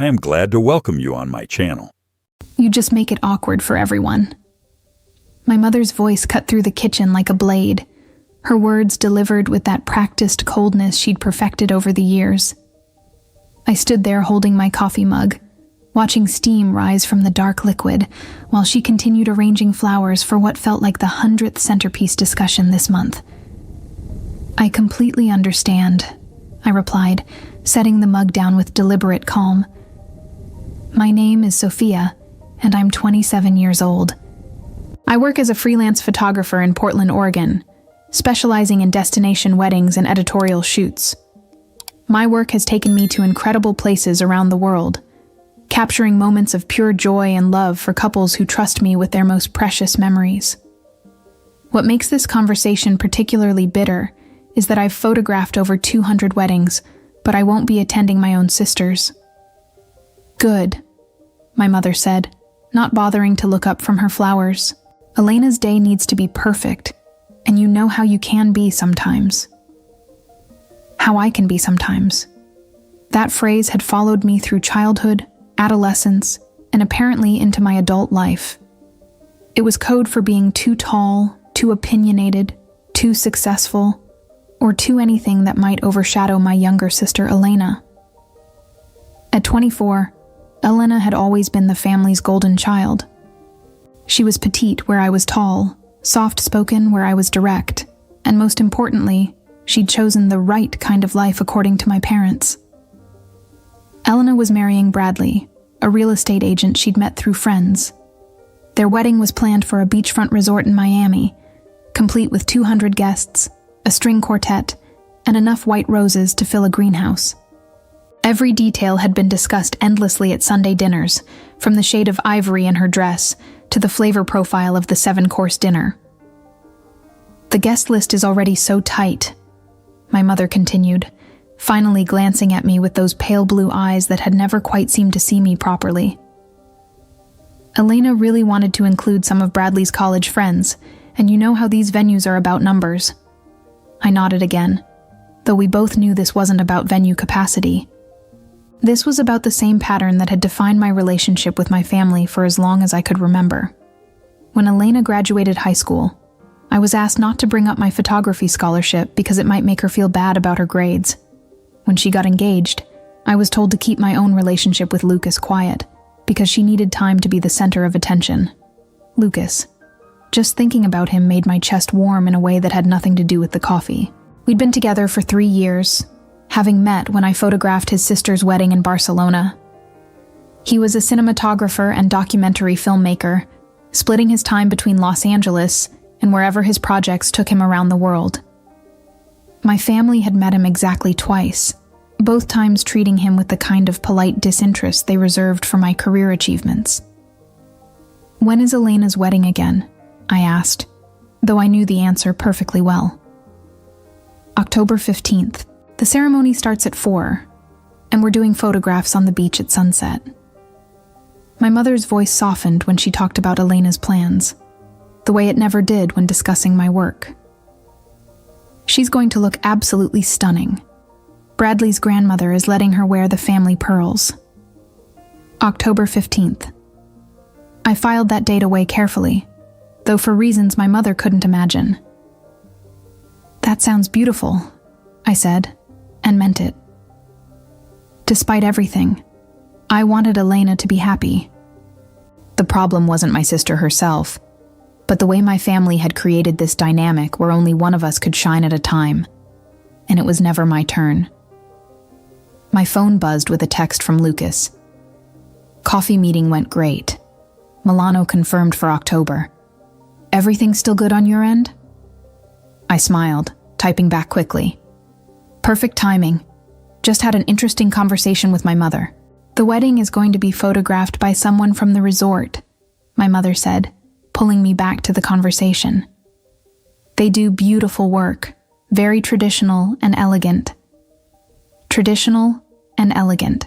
I am glad to welcome you on my channel. You just make it awkward for everyone. My mother's voice cut through the kitchen like a blade, her words delivered with that practiced coldness she'd perfected over the years. I stood there holding my coffee mug, watching steam rise from the dark liquid, while she continued arranging flowers for what felt like the 100th centerpiece discussion this month. I completely understand, I replied, setting the mug down with deliberate calm. My name is Sophia, and I'm 27 years old. I work as a freelance photographer in Portland, Oregon, specializing in destination weddings and editorial shoots. My work has taken me to incredible places around the world, capturing moments of pure joy and love for couples who trust me with their most precious memories. What makes this conversation particularly bitter is that I've photographed over 200 weddings, but I won't be attending my own sister's. Good, my mother said, not bothering to look up from her flowers. Elena's day needs to be perfect, and you know how you can be sometimes. How I can be sometimes. That phrase had followed me through childhood, adolescence, and apparently into my adult life. It was code for being too tall, too opinionated, too successful, or too anything that might overshadow my younger sister Elena. At 24, Elena had always been the family's golden child. She was petite where I was tall, soft-spoken where I was direct, and most importantly, she'd chosen the right kind of life according to my parents. Elena was marrying Bradley, a real estate agent she'd met through friends. Their wedding was planned for a beachfront resort in Miami, complete with 200 guests, a string quartet, and enough white roses to fill a greenhouse. Every detail had been discussed endlessly at Sunday dinners, from the shade of ivory in her dress to the flavor profile of the 7-course dinner. The guest list is already so tight, my mother continued, finally glancing at me with those pale blue eyes that had never quite seemed to see me properly. Elena really wanted to include some of Bradley's college friends, and you know how these venues are about numbers. I nodded again, though we both knew this wasn't about venue capacity. This was about the same pattern that had defined my relationship with my family for as long as I could remember. When Elena graduated high school, I was asked not to bring up my photography scholarship because it might make her feel bad about her grades. When she got engaged, I was told to keep my own relationship with Lucas quiet because she needed time to be the center of attention. Lucas. Just thinking about him made my chest warm in a way that had nothing to do with the coffee. We'd been together for 3 years, having met when I photographed his sister's wedding in Barcelona. He was a cinematographer and documentary filmmaker, splitting his time between Los Angeles and wherever his projects took him around the world. My family had met him exactly twice, both times treating him with the kind of polite disinterest they reserved for my career achievements. "When is Elena's wedding again?" I asked, though I knew the answer perfectly well. "October 15th. The ceremony starts at 4, and we're doing photographs on the beach at sunset." My mother's voice softened when she talked about Elena's plans, the way it never did when discussing my work. "She's going to look absolutely stunning. Bradley's grandmother is letting her wear the family pearls." October 15th. I filed that date away carefully, though for reasons my mother couldn't imagine. "That sounds beautiful," I said, and meant it. Despite everything, I wanted Elena to be happy. The problem wasn't my sister herself, but the way my family had created this dynamic where only one of us could shine at a time, and it was never my turn. My phone buzzed with a text from Lucas. "Coffee meeting went great. Milano confirmed for October. Everything still good on your end?" I smiled, typing back quickly. "Perfect timing. Just had an interesting conversation with my mother. The wedding is going to be photographed by someone from the resort," my mother said, pulling me back to the conversation. "They do beautiful work, very traditional and elegant." Traditional and elegant.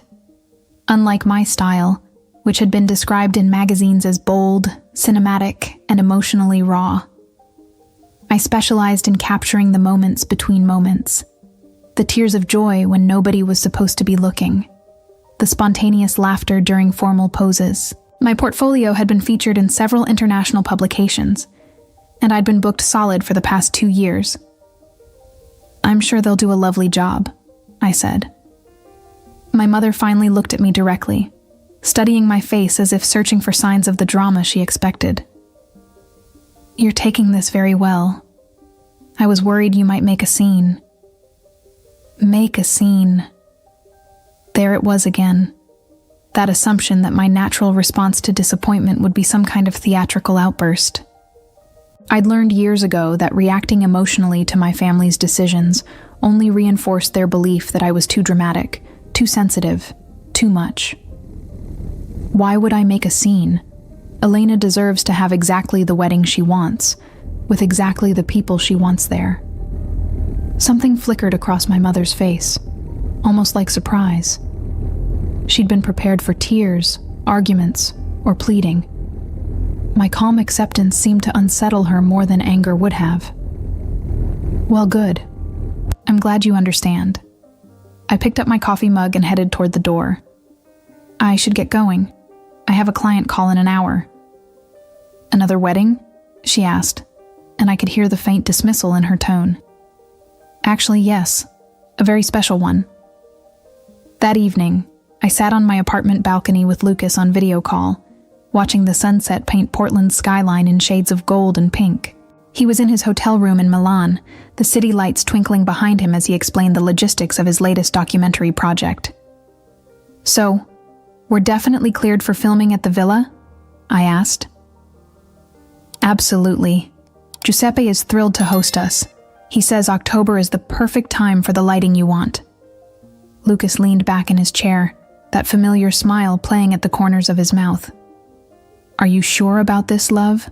Unlike my style, which had been described in magazines as bold, cinematic, and emotionally raw. I specialized in capturing the moments between moments, the tears of joy when nobody was supposed to be looking, the spontaneous laughter during formal poses. My portfolio had been featured in several international publications, and I'd been booked solid for the past 2 years. "I'm sure they'll do a lovely job," I said. My mother finally looked at me directly, studying my face as if searching for signs of the drama she expected. "You're taking this very well. I was worried you might make a scene." Make a scene. There it was again. That assumption that my natural response to disappointment would be some kind of theatrical outburst. I'd learned years ago that reacting emotionally to my family's decisions only reinforced their belief that I was too dramatic, too sensitive, too much. Why would I make a scene? Elena deserves to have exactly the wedding she wants, with exactly the people she wants there. Something flickered across my mother's face, almost like surprise. She'd been prepared for tears, arguments, or pleading. My calm acceptance seemed to unsettle her more than anger would have. "Well, good. I'm glad you understand." I picked up my coffee mug and headed toward the door. "I should get going. I have a client call in an hour." "Another wedding?" she asked, and I could hear the faint dismissal in her tone. "Actually, yes. A very special one." That evening, I sat on my apartment balcony with Lucas on video call, watching the sunset paint Portland's skyline in shades of gold and pink. He was in his hotel room in Milan, the city lights twinkling behind him as he explained the logistics of his latest documentary project. "So, we're definitely cleared for filming at the villa?" I asked. "Absolutely. Giuseppe is thrilled to host us. He says October is the perfect time for the lighting you want." Lucas leaned back in his chair, that familiar smile playing at the corners of his mouth. "Are you sure about this, love?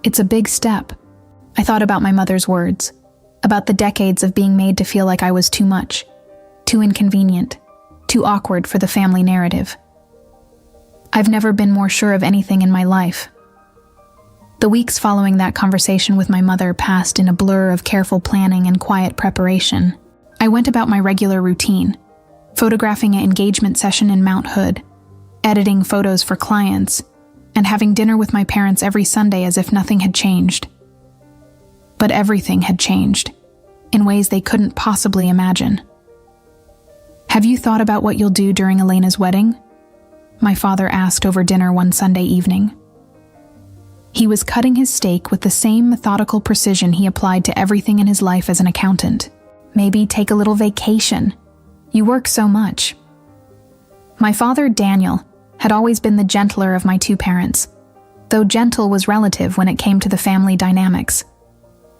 It's a big step." I thought about my mother's words, about the decades of being made to feel like I was too much, too inconvenient, too awkward for the family narrative. I've never been more sure of anything in my life. The weeks following that conversation with my mother passed in a blur of careful planning and quiet preparation. I went about my regular routine, photographing an engagement session in Mount Hood, editing photos for clients, and having dinner with my parents every Sunday as if nothing had changed. But everything had changed, in ways they couldn't possibly imagine. "Have you thought about what you'll do during Elena's wedding?" my father asked over dinner one Sunday evening. He was cutting his steak with the same methodical precision he applied to everything in his life as an accountant. "Maybe take a little vacation. You work so much." My father, Daniel, had always been the gentler of my two parents, though gentle was relative when it came to the family dynamics.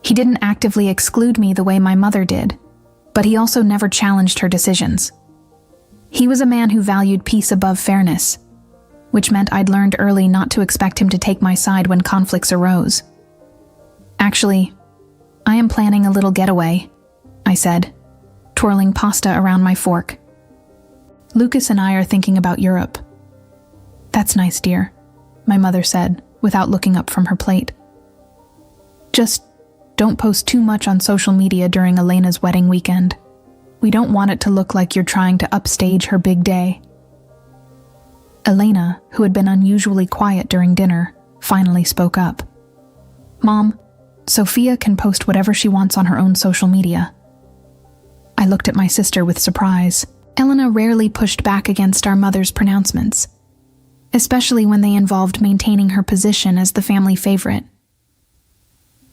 He didn't actively exclude me the way my mother did, but he also never challenged her decisions. He was a man who valued peace above fairness, which meant I'd learned early not to expect him to take my side when conflicts arose. "Actually, I am planning a little getaway," I said, twirling pasta around my fork. "Lucas and I are thinking about Europe." "That's nice, dear," my mother said, without looking up from her plate. "Just don't post too much on social media during Elena's wedding weekend. We don't want it to look like you're trying to upstage her big day." Elena, who had been unusually quiet during dinner, finally spoke up. "Mom, Sophia can post whatever she wants on her own social media." I looked at my sister with surprise. Elena rarely pushed back against our mother's pronouncements, especially when they involved maintaining her position as the family favorite.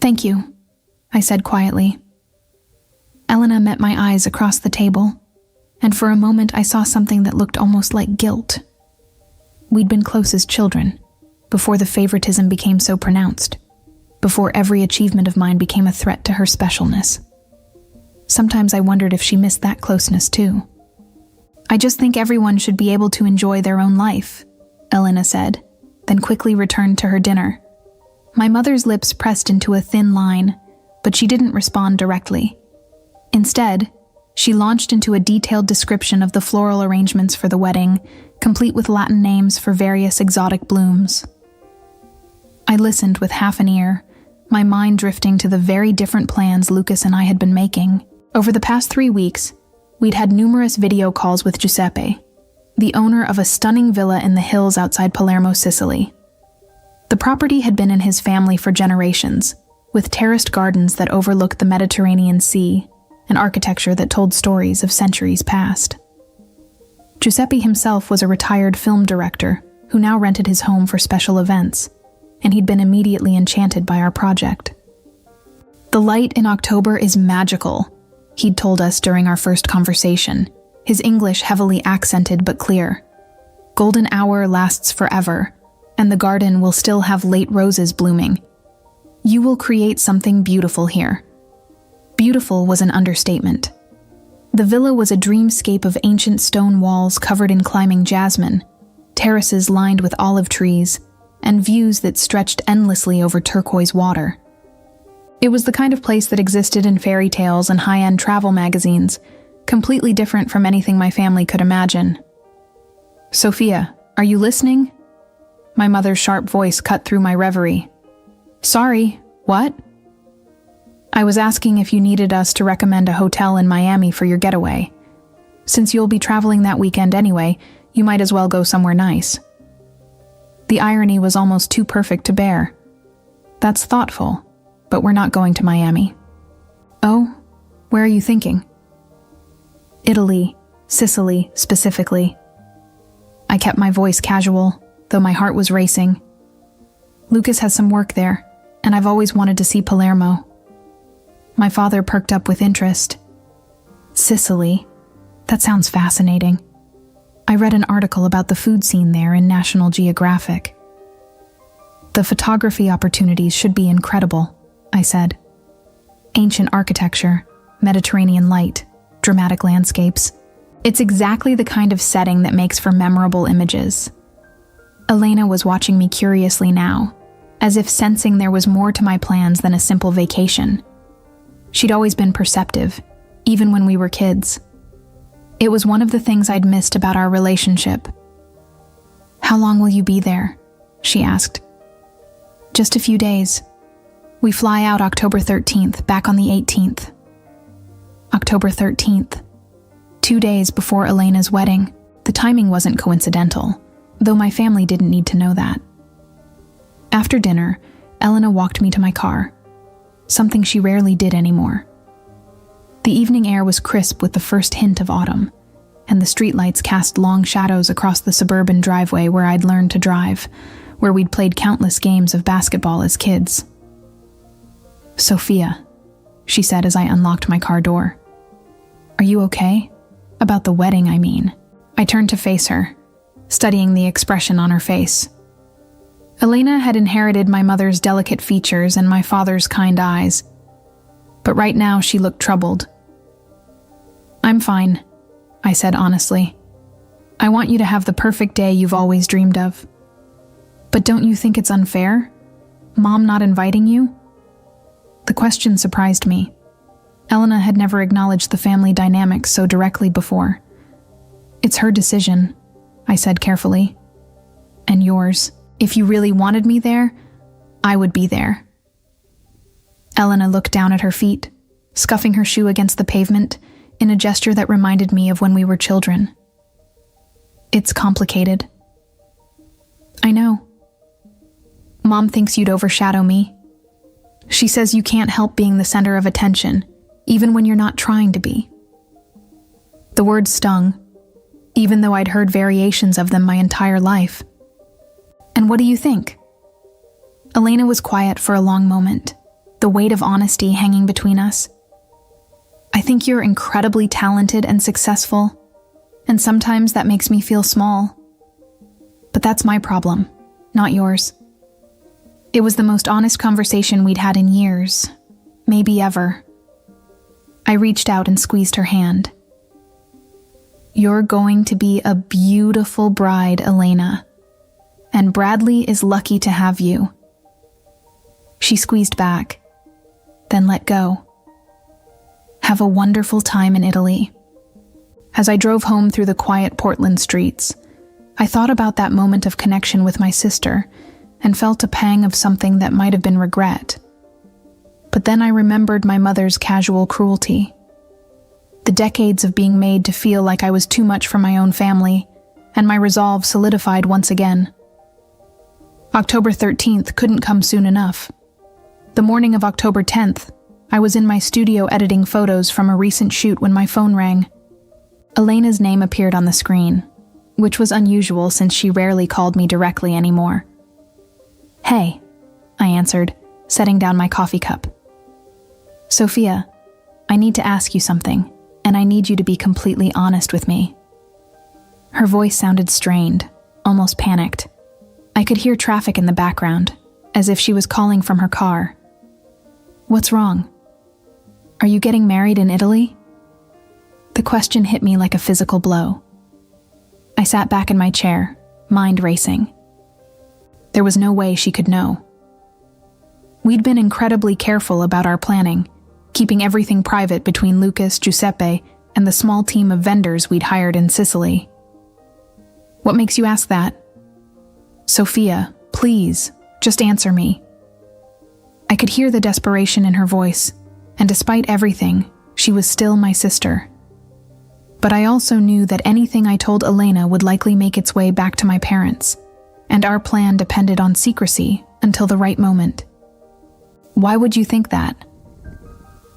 "Thank you," I said quietly. Elena met my eyes across the table, and for a moment I saw something that looked almost like guilt. We'd been close as children, before the favoritism became so pronounced, before every achievement of mine became a threat to her specialness. Sometimes I wondered if she missed that closeness too. "I just think everyone should be able to enjoy their own life," Elena said, then quickly returned to her dinner. My mother's lips pressed into a thin line, but she didn't respond directly. Instead, she launched into a detailed description of the floral arrangements for the wedding, complete with Latin names for various exotic blooms. I listened with half an ear, my mind drifting to the very different plans Lucas and I had been making. Over the past 3 weeks, we'd had numerous video calls with Giuseppe. the owner of a stunning villa in the hills outside Palermo, Sicily. The property had been in his family for generations, with terraced gardens that overlooked the Mediterranean Sea and architecture that told stories of centuries past. Giuseppe himself was a retired film director who now rented his home for special events, and he'd been immediately enchanted by our project. "The light in October is magical," he'd told us during our first conversation, his English heavily accented but clear. "Golden hour lasts forever, and the garden will still have late roses blooming. You will create something beautiful here." Beautiful was an understatement. The villa was a dreamscape of ancient stone walls covered in climbing jasmine, terraces lined with olive trees, and views that stretched endlessly over turquoise water. It was the kind of place that existed in fairy tales and high-end travel magazines, completely different from anything my family could imagine. "Sophia, are you listening?" My mother's sharp voice cut through my reverie. "Sorry, what?" "I was asking if you needed us to recommend a hotel in Miami for your getaway. Since you'll be traveling that weekend anyway, you might as well go somewhere nice." The irony was almost too perfect to bear. "That's thoughtful, but we're not going to Miami." "Oh, where are you thinking?" "Italy, Sicily specifically." I kept my voice casual, though my heart was racing. "Lucas has some work there, and I've always wanted to see Palermo." My father perked up with interest. "Sicily? That sounds fascinating. I read an article about the food scene there in National Geographic." "The photography opportunities should be incredible," I said. "Ancient architecture, Mediterranean light, dramatic landscapes. It's exactly the kind of setting that makes for memorable images." Elena was watching me curiously now, as if sensing there was more to my plans than a simple vacation. She'd always been perceptive, even when we were kids. It was one of the things I'd missed about our relationship. "How long will you be there?" she asked. "Just a few days. We fly out October 13th, back on the 18th. October 13th. 2 days before Elena's wedding. The timing wasn't coincidental, though my family didn't need to know that. After dinner, Elena walked me to my car, something she rarely did anymore. The evening air was crisp with the first hint of autumn, and the streetlights cast long shadows across the suburban driveway where I'd learned to drive, where we'd played countless games of basketball as kids. "Sophia," she said as I unlocked my car door. "Are you okay? About the wedding, I mean." I turned to face her, studying the expression on her face. Elena had inherited my mother's delicate features and my father's kind eyes, but right now she looked troubled. "I'm fine," I said honestly. "I want you to have the perfect day you've always dreamed of. But don't you think it's unfair? Mom not inviting you?" The question surprised me. Elena had never acknowledged the family dynamics so directly before. "It's her decision," I said carefully. "And yours. If you really wanted me there, I would be there." Elena looked down at her feet, scuffing her shoe against the pavement in a gesture that reminded me of when we were children. "It's complicated." "I know. Mom thinks you'd overshadow me. She says you can't help being the center of attention, even when you're not trying to be." The words stung, even though I'd heard variations of them my entire life. "And what do you think?" Elena was quiet for a long moment, the weight of honesty hanging between us. "I think you're incredibly talented and successful, and sometimes that makes me feel small. But that's my problem, not yours." It was the most honest conversation we'd had in years, maybe ever. I reached out and squeezed her hand. "You're going to be a beautiful bride, Elena, and Bradley is lucky to have you." She squeezed back, then let go. "Have a wonderful time in Italy." As I drove home through the quiet Portland streets, I thought about that moment of connection with my sister and felt a pang of something that might have been regret. But then I remembered my mother's casual cruelty, the decades of being made to feel like I was too much for my own family and my resolve solidified once again. October 13th couldn't come soon enough. The morning of October 10th, I was in my studio editing photos from a recent shoot when my phone rang. Elena's name appeared on the screen, which was unusual since she rarely called me directly anymore. "Hey," I answered, setting down my coffee cup. "Sophia, I need to ask you something, and I need you to be completely honest with me." Her voice sounded strained, almost panicked. I could hear traffic in the background, as if she was calling from her car. "What's wrong? Are you getting married in Italy?" The question hit me like a physical blow. I sat back in my chair, mind racing. There was no way she could know. We'd been incredibly careful about our planning, keeping everything private between Lucas, Giuseppe, and the small team of vendors we'd hired in Sicily. "What makes you ask that?" "Sophia, please, just answer me." I could hear the desperation in her voice, and despite everything, she was still my sister. But I also knew that anything I told Elena would likely make its way back to my parents, and our plan depended on secrecy until the right moment. "Why would you think that?"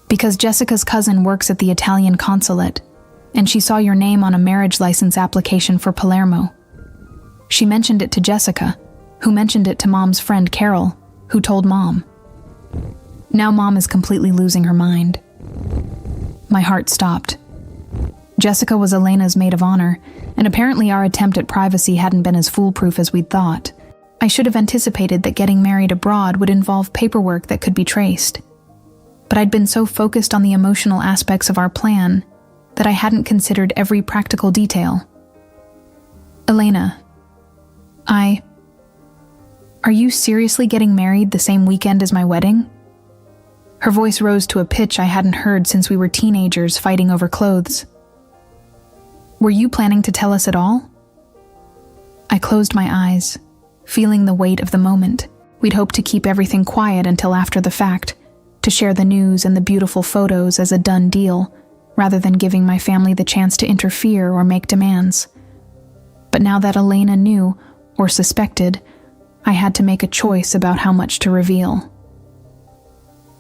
"Because Jessica's cousin works at the Italian consulate, and she saw your name on a marriage license application for Palermo. She mentioned it to Jessica, who mentioned it to Mom's friend Carol, who told Mom. Now Mom is completely losing her mind." My heart stopped. Jessica was Elena's maid of honor, and apparently our attempt at privacy hadn't been as foolproof as we'd thought. I should have anticipated that getting married abroad would involve paperwork that could be traced. But I'd been so focused on the emotional aspects of our plan that I hadn't considered every practical detail. "Elena, Are you seriously getting married the same weekend as my wedding?" Her voice rose to a pitch I hadn't heard since we were teenagers fighting over clothes. "Were you planning to tell us at all?" I closed my eyes, feeling the weight of the moment. We'd hoped to keep everything quiet until after the fact, to share the news and the beautiful photos as a done deal, rather than giving my family the chance to interfere or make demands. But now that Elena knew, or suspected, I had to make a choice about how much to reveal.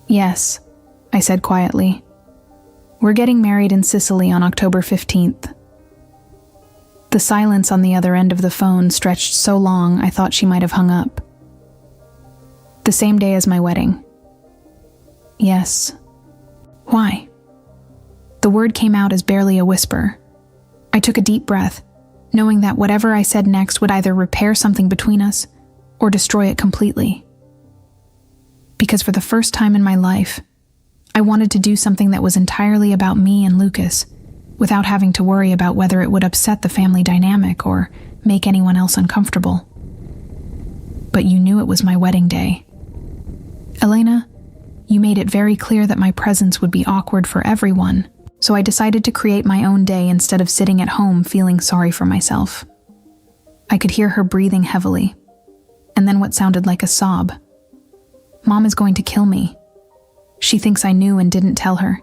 "Yes," I said quietly. "We're getting married in Sicily on October 15th. The silence on the other end of the phone stretched so long I thought she might have hung up. "The same day as my wedding." "Yes." "Why?" The word came out as barely a whisper. I took a deep breath, knowing that whatever I said next would either repair something between us or destroy it completely. Because for the first time in my life, I wanted to do something that was entirely about me and Lucas, without having to worry about whether it would upset the family dynamic or make anyone else uncomfortable. "But you knew it was my wedding day. Elena, you made it very clear that my presence would be awkward for everyone, so I decided to create my own day instead of sitting at home feeling sorry for myself." I could hear her breathing heavily, and then what sounded like a sob. "Mom is going to kill me. She thinks I knew and didn't tell her.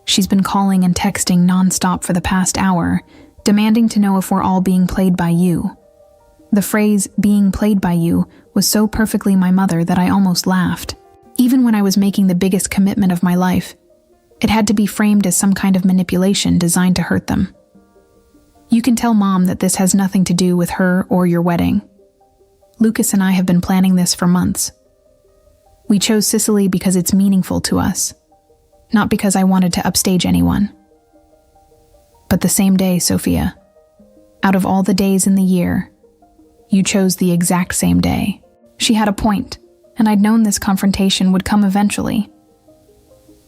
She's been calling and texting nonstop for the past hour, demanding to know if we're all being played by you." The phrase, "being played by you," was so perfectly my mother that I almost laughed. Even when I was making the biggest commitment of my life, it had to be framed as some kind of manipulation designed to hurt them. "You can tell Mom that this has nothing to do with her or your wedding. Lucas and I have been planning this for months. We chose Sicily because it's meaningful to us, not because I wanted to upstage anyone. But the same day, Sophia, out of all the days in the year, you chose the exact same day." She had a point, and I'd known this confrontation would come eventually.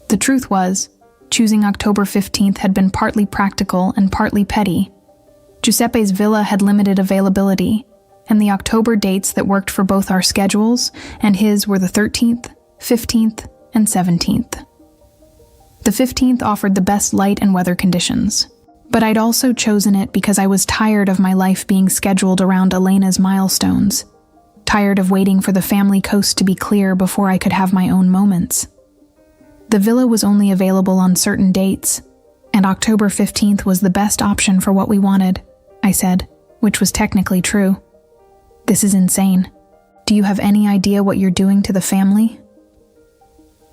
The truth was, choosing October 15th had been partly practical and partly petty. Giuseppe's villa had limited availability, and the October dates that worked for both our schedules and his were the 13th, 15th, and 17th. The 15th offered the best light and weather conditions, but I'd also chosen it because I was tired of my life being scheduled around Elena's milestones, tired of waiting for the family coast to be clear before I could have my own moments. The villa was only available on certain dates, and October 15th was the best option for what we wanted, I said, which was technically true. This is insane. Do you have any idea what you're doing to the family?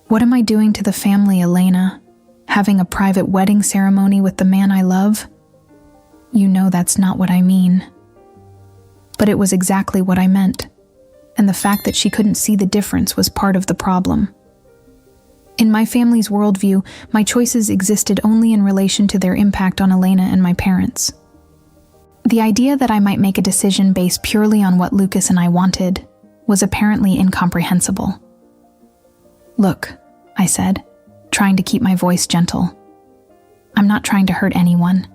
What am I doing to the family, Elena? Having a private wedding ceremony with the man I love? You know that's not what I mean. But it was exactly what I meant, and the fact that she couldn't see the difference was part of the problem. In my family's worldview, my choices existed only in relation to their impact on Elena and my parents. The idea that I might make a decision based purely on what Lucas and I wanted was apparently incomprehensible. Look, I said, trying to keep my voice gentle. I'm not trying to hurt anyone.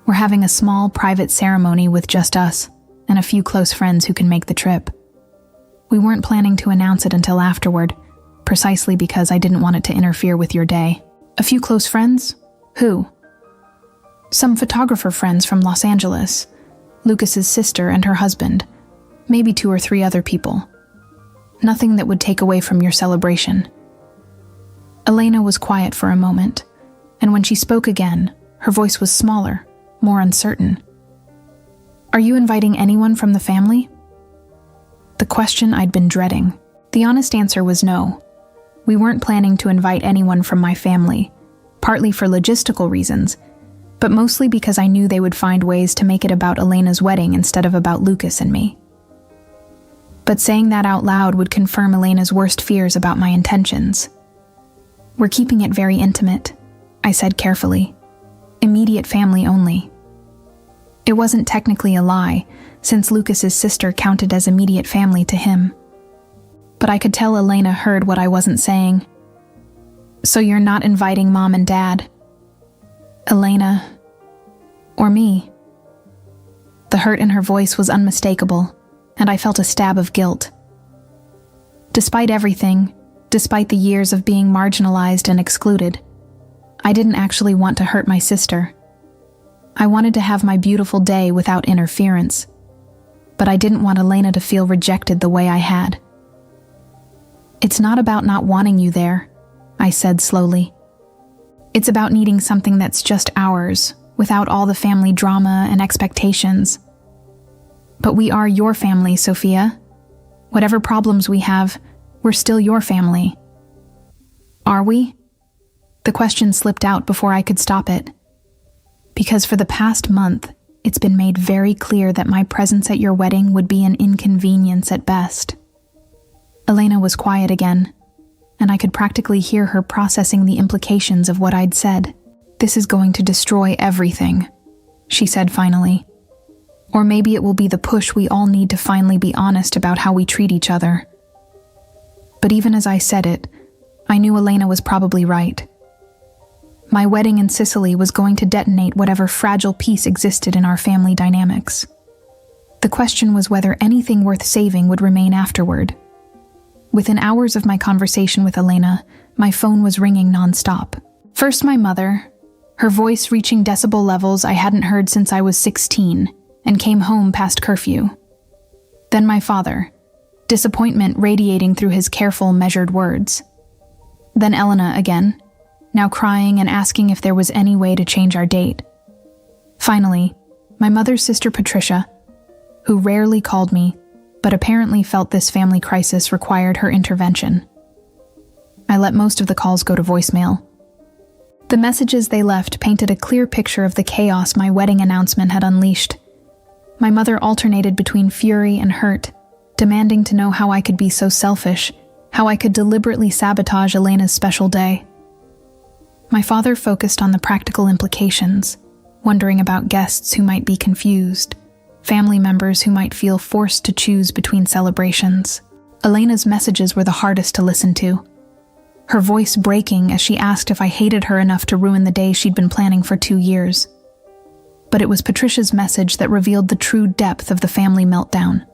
We're having a small, private ceremony with just us and a few close friends who can make the trip. We weren't planning to announce it until afterward, precisely because I didn't want it to interfere with your day. A few close friends? Who? Some photographer friends from Los Angeles, Lucas's sister and her husband, maybe 2 or 3 other people. Nothing that would take away from your celebration. Elena was quiet for a moment, and when she spoke again, her voice was smaller, more uncertain. Are you inviting anyone from the family? The question I'd been dreading. The honest answer was no. We weren't planning to invite anyone from my family, partly for logistical reasons, but mostly because I knew they would find ways to make it about Elena's wedding instead of about Lucas and me. But saying that out loud would confirm Elena's worst fears about my intentions. We're keeping it very intimate, I said carefully. Immediate family only. It wasn't technically a lie, since Lucas's sister counted as immediate family to him. But I could tell Elena heard what I wasn't saying. So you're not inviting Mom and Dad? Elena, or me? The hurt in her voice was unmistakable, and I felt a stab of guilt. Despite everything, despite the years of being marginalized and excluded, I didn't actually want to hurt my sister. I wanted to have my beautiful day without interference, but I didn't want Elena to feel rejected the way I had. It's not about not wanting you there, I said slowly. It's about needing something that's just ours, without all the family drama and expectations. But we are your family, Sophia. Whatever problems we have, we're still your family. Are we? The question slipped out before I could stop it. Because for the past month, it's been made very clear that my presence at your wedding would be an inconvenience at best. Elena was quiet again, and I could practically hear her processing the implications of what I'd said. This is going to destroy everything, she said finally. Or maybe it will be the push we all need to finally be honest about how we treat each other. But even as I said it, I knew Elena was probably right. My wedding in Sicily was going to detonate whatever fragile piece existed in our family dynamics. The question was whether anything worth saving would remain afterward. Within hours of my conversation with Elena, my phone was ringing nonstop. First my mother, her voice reaching decibel levels I hadn't heard since I was 16, and came home past curfew. Then my father, disappointment radiating through his careful, measured words. Then Elena again, now crying and asking if there was any way to change our date. Finally, my mother's sister Patricia, who rarely called me, but apparently felt this family crisis required her intervention. I let most of the calls go to voicemail. The messages they left painted a clear picture of the chaos my wedding announcement had unleashed. My mother alternated between fury and hurt, demanding to know how I could be so selfish, how I could deliberately sabotage Elena's special day. My father focused on the practical implications, wondering about guests who might be confused, family members who might feel forced to choose between celebrations. Elena's messages were the hardest to listen to, her voice breaking as she asked if I hated her enough to ruin the day she'd been planning for 2 years. But it was Patricia's message that revealed the true depth of the family meltdown.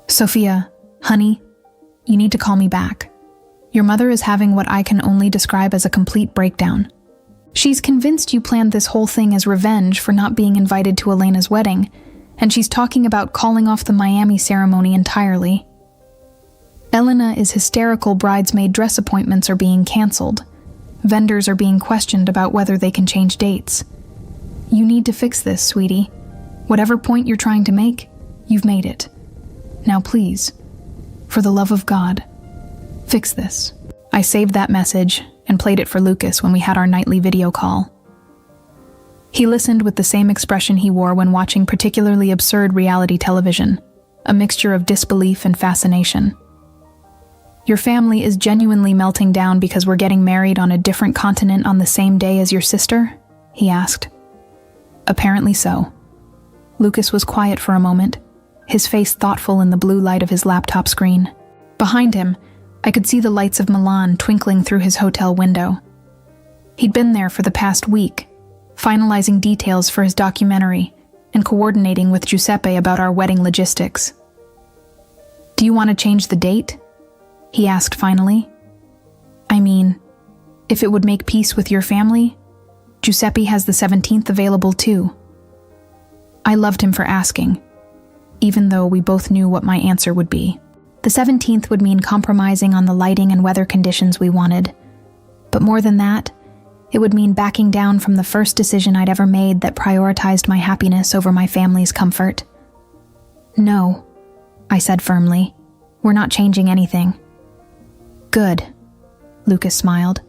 Sophia, honey, you need to call me back. Your mother is having what I can only describe as a complete breakdown. She's convinced you planned this whole thing as revenge for not being invited to Elena's wedding, and she's talking about calling off the Miami ceremony entirely. Elena is hysterical. Bridesmaid dress appointments are being canceled. Vendors are being questioned about whether they can change dates. You need to fix this, sweetie. Whatever point you're trying to make, you've made it. Now please, for the love of God, fix this." I saved that message and played it for Lucas when we had our nightly video call. He listened with the same expression he wore when watching particularly absurd reality television, a mixture of disbelief and fascination. "Your family is genuinely melting down because we're getting married on a different continent on the same day as your sister?" he asked. "Apparently so." Lucas was quiet for a moment, his face thoughtful in the blue light of his laptop screen. Behind him, I could see the lights of Milan twinkling through his hotel window. He'd been there for the past week, finalizing details for his documentary and coordinating with Giuseppe about our wedding logistics. "Do you want to change the date?" he asked finally. "I mean, if it would make peace with your family, Giuseppe has the 17th available too." I loved him for asking, even though we both knew what my answer would be. The 17th would mean compromising on the lighting and weather conditions we wanted. But more than that, it would mean backing down from the first decision I'd ever made that prioritized my happiness over my family's comfort. "No," I said firmly. "We're not changing anything." "Good," Lucas smiled,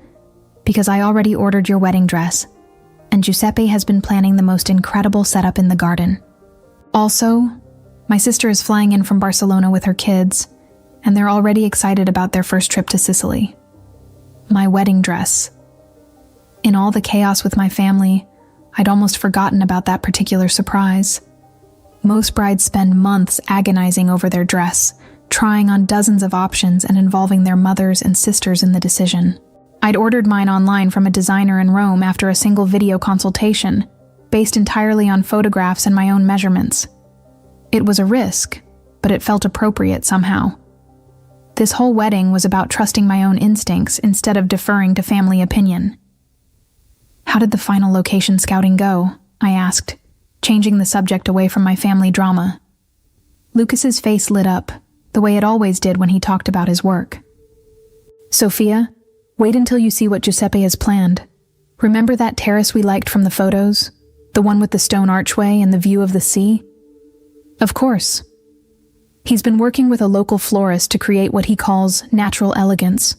"because I already ordered your wedding dress, and Giuseppe has been planning the most incredible setup in the garden. Also, my sister is flying in from Barcelona with her kids, and they're already excited about their first trip to Sicily. My wedding dress." In all the chaos with my family, I'd almost forgotten about that particular surprise. Most brides spend months agonizing over their dress, trying on dozens of options and involving their mothers and sisters in the decision. I'd ordered mine online from a designer in Rome after a single video consultation, based entirely on photographs and my own measurements. It was a risk, but it felt appropriate somehow. This whole wedding was about trusting my own instincts instead of deferring to family opinion. "How did the final location scouting go?" I asked, changing the subject away from my family drama. Lucas's face lit up, the way it always did when he talked about his work. "Sophia, wait until you see what Giuseppe has planned. Remember that terrace we liked from the photos? The one with the stone archway and the view of the sea?" "Of course." He's been working with a local florist to create what he calls natural elegance.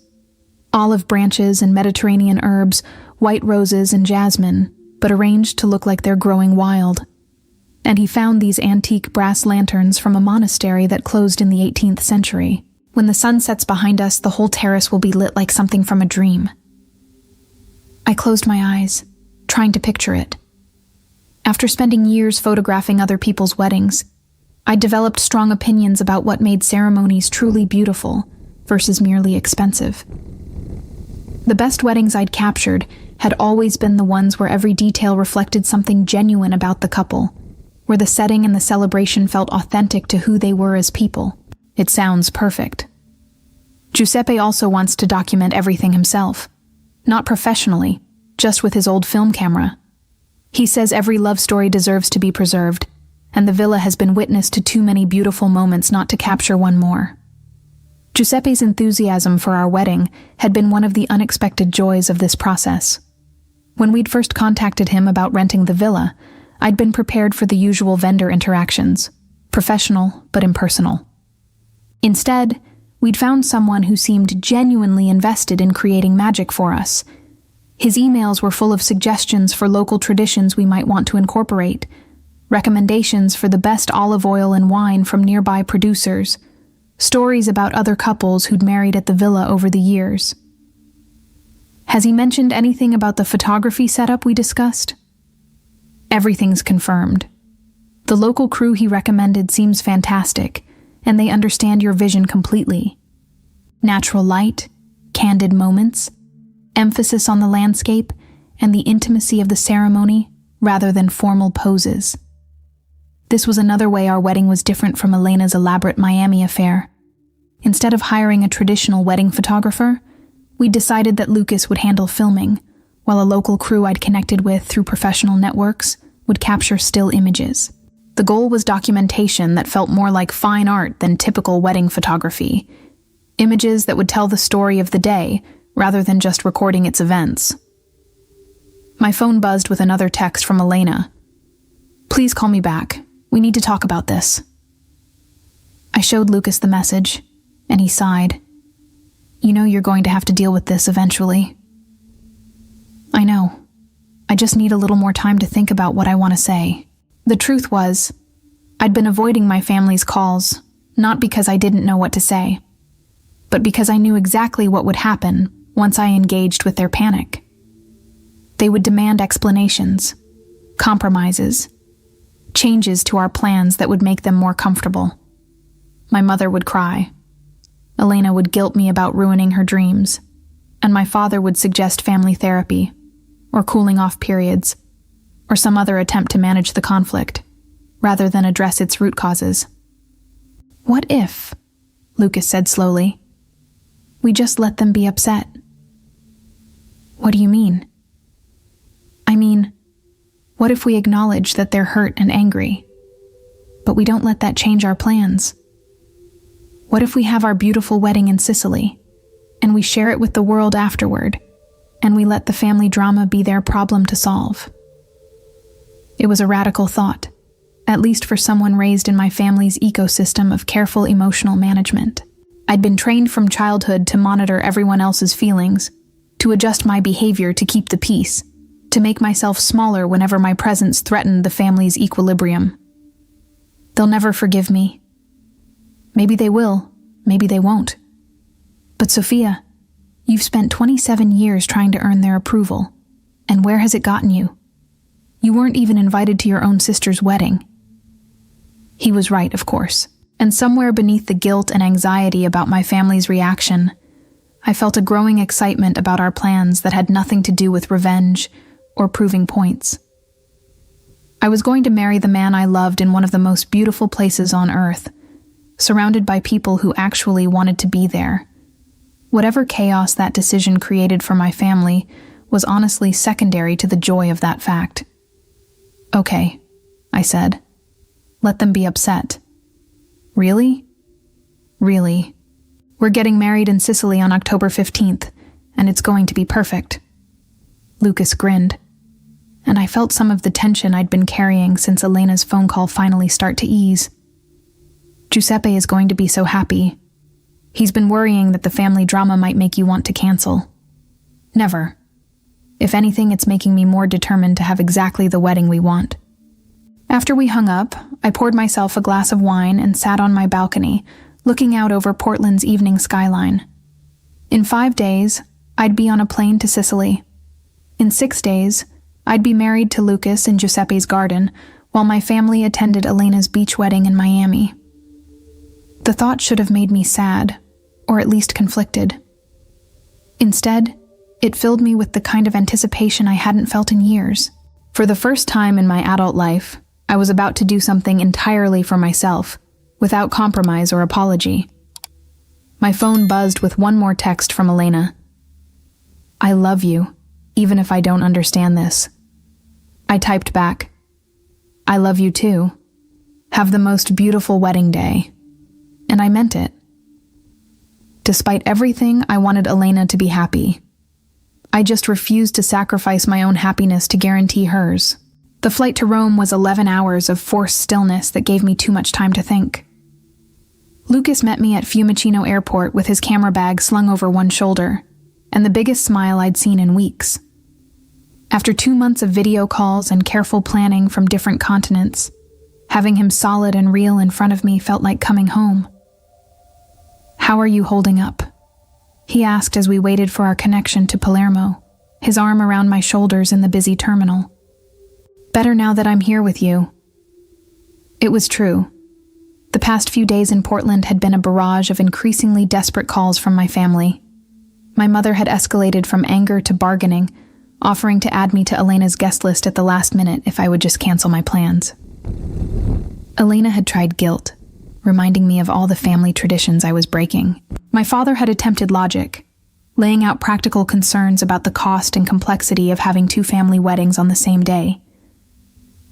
Olive branches and Mediterranean herbs, white roses and jasmine, but arranged to look like they're growing wild. And he found these antique brass lanterns from a monastery that closed in the 18th century. When the sun sets behind us, the whole terrace will be lit like something from a dream. I closed my eyes, trying to picture it. After spending years photographing other people's weddings, I developed strong opinions about what made ceremonies truly beautiful versus merely expensive. The best weddings I'd captured had always been the ones where every detail reflected something genuine about the couple, where the setting and the celebration felt authentic to who they were as people. It sounds perfect. Giuseppe also wants to document everything himself, not professionally, just with his old film camera. He says every love story deserves to be preserved, and the villa has been witness to too many beautiful moments not to capture one more. Giuseppe's enthusiasm for our wedding had been one of the unexpected joys of this process. When we'd first contacted him about renting the villa, I'd been prepared for the usual vendor interactions, professional but impersonal. Instead, we'd found someone who seemed genuinely invested in creating magic for us. His emails were full of suggestions for local traditions we might want to incorporate, recommendations for the best olive oil and wine from nearby producers, stories about other couples who'd married at the villa over the years. Has he mentioned anything about the photography setup we discussed? Everything's confirmed. The local crew he recommended seems fantastic, and they understand your vision completely. Natural light, candid moments, emphasis on the landscape, and the intimacy of the ceremony rather than formal poses. This was another way our wedding was different from Elena's elaborate Miami affair. Instead of hiring a traditional wedding photographer, we decided that Lucas would handle filming, while a local crew I'd connected with through professional networks would capture still images. The goal was documentation that felt more like fine art than typical wedding photography, images that would tell the story of the day rather than just recording its events. My phone buzzed with another text from Elena. "Please call me back. We need to talk about this." I showed Lucas the message, and he sighed. "You know you're going to have to deal with this eventually." "I know. I just need a little more time to think about what I want to say." The truth was, I'd been avoiding my family's calls, not because I didn't know what to say, but because I knew exactly what would happen once I engaged with their panic. They would demand explanations, compromises, changes to our plans that would make them more comfortable. My mother would cry. Elena would guilt me about ruining her dreams, and my father would suggest family therapy, or cooling off periods, or some other attempt to manage the conflict, rather than address its root causes. "What if," Lucas said slowly, "we just let them be upset?" "What do you mean?" "I mean, what if we acknowledge that they're hurt and angry, but we don't let that change our plans? What if we have our beautiful wedding in Sicily, and we share it with the world afterward, and we let the family drama be their problem to solve?" It was a radical thought, at least for someone raised in my family's ecosystem of careful emotional management. I'd been trained from childhood to monitor everyone else's feelings, to adjust my behavior to keep the peace, to make myself smaller whenever my presence threatened the family's equilibrium. They'll never forgive me. Maybe they will, maybe they won't. But Sophia, you've spent 27 years trying to earn their approval, and where has it gotten you? You weren't even invited to your own sister's wedding. He was right, of course, and somewhere beneath the guilt and anxiety about my family's reaction, I felt a growing excitement about our plans that had nothing to do with revenge or proving points. I was going to marry the man I loved in one of the most beautiful places on earth, surrounded by people who actually wanted to be there. Whatever chaos that decision created for my family was honestly secondary to the joy of that fact. "Okay," I said. "Let them be upset." "Really?" "Really. We're getting married in Sicily on October 15th, and it's going to be perfect." Lucas grinned, and I felt some of the tension I'd been carrying since Elena's phone call finally start to ease. "Giuseppe is going to be so happy. He's been worrying that the family drama might make you want to cancel." "Never. If anything, it's making me more determined to have exactly the wedding we want." After we hung up, I poured myself a glass of wine and sat on my balcony, looking out over Portland's evening skyline. In 5 days, I'd be on a plane to Sicily. In 6 days, I'd be married to Lucas in Giuseppe's garden, while my family attended Elena's beach wedding in Miami. The thought should have made me sad, or at least conflicted. Instead, it filled me with the kind of anticipation I hadn't felt in years. For the first time in my adult life, I was about to do something entirely for myself, without compromise or apology. My phone buzzed with one more text from Elena. "I love you, even if I don't understand this." I typed back, "I love you too. Have the most beautiful wedding day." And I meant it. Despite everything, I wanted Elena to be happy. I just refused to sacrifice my own happiness to guarantee hers. The flight to Rome was 11 hours of forced stillness that gave me too much time to think. Lucas met me at Fiumicino Airport with his camera bag slung over one shoulder, and the biggest smile I'd seen in weeks. After 2 months of video calls and careful planning from different continents, having him solid and real in front of me felt like coming home. "How are you holding up?" he asked as we waited for our connection to Palermo, his arm around my shoulders in the busy terminal. "Better now that I'm here with you." It was true. The past few days in Portland had been a barrage of increasingly desperate calls from my family. My mother had escalated from anger to bargaining, offering to add me to Elena's guest list at the last minute if I would just cancel my plans. Elena had tried guilt, reminding me of all the family traditions I was breaking. My father had attempted logic, laying out practical concerns about the cost and complexity of having 2 family weddings on the same day.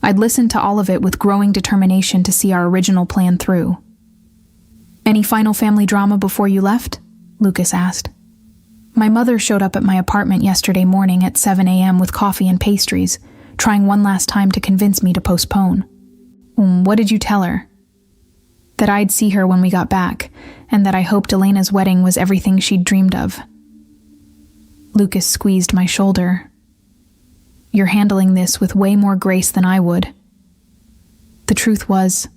I'd listened to all of it with growing determination to see our original plan through. "Any final family drama before you left?" Lucas asked. My mother showed up at my apartment yesterday morning at 7 a.m. with coffee and pastries, trying one last time to convince me to postpone. What did you tell her? That I'd see her when we got back, and that I hoped Elena's wedding was everything she'd dreamed of. Lucas squeezed my shoulder. You're handling this with way more grace than I would. The truth was,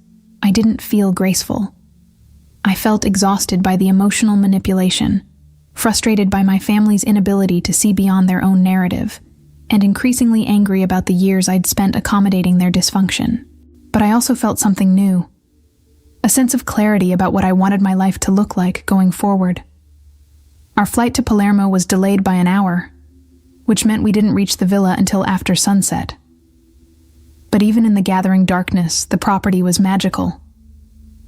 I didn't feel graceful. I felt exhausted by the emotional manipulation, frustrated by my family's inability to see beyond their own narrative, and increasingly angry about the years I'd spent accommodating their dysfunction. But I also felt something new. A sense of clarity about what I wanted my life to look like going forward. Our flight to Palermo was delayed by an hour, which meant we didn't reach the villa until after sunset. But even in the gathering darkness, the property was magical.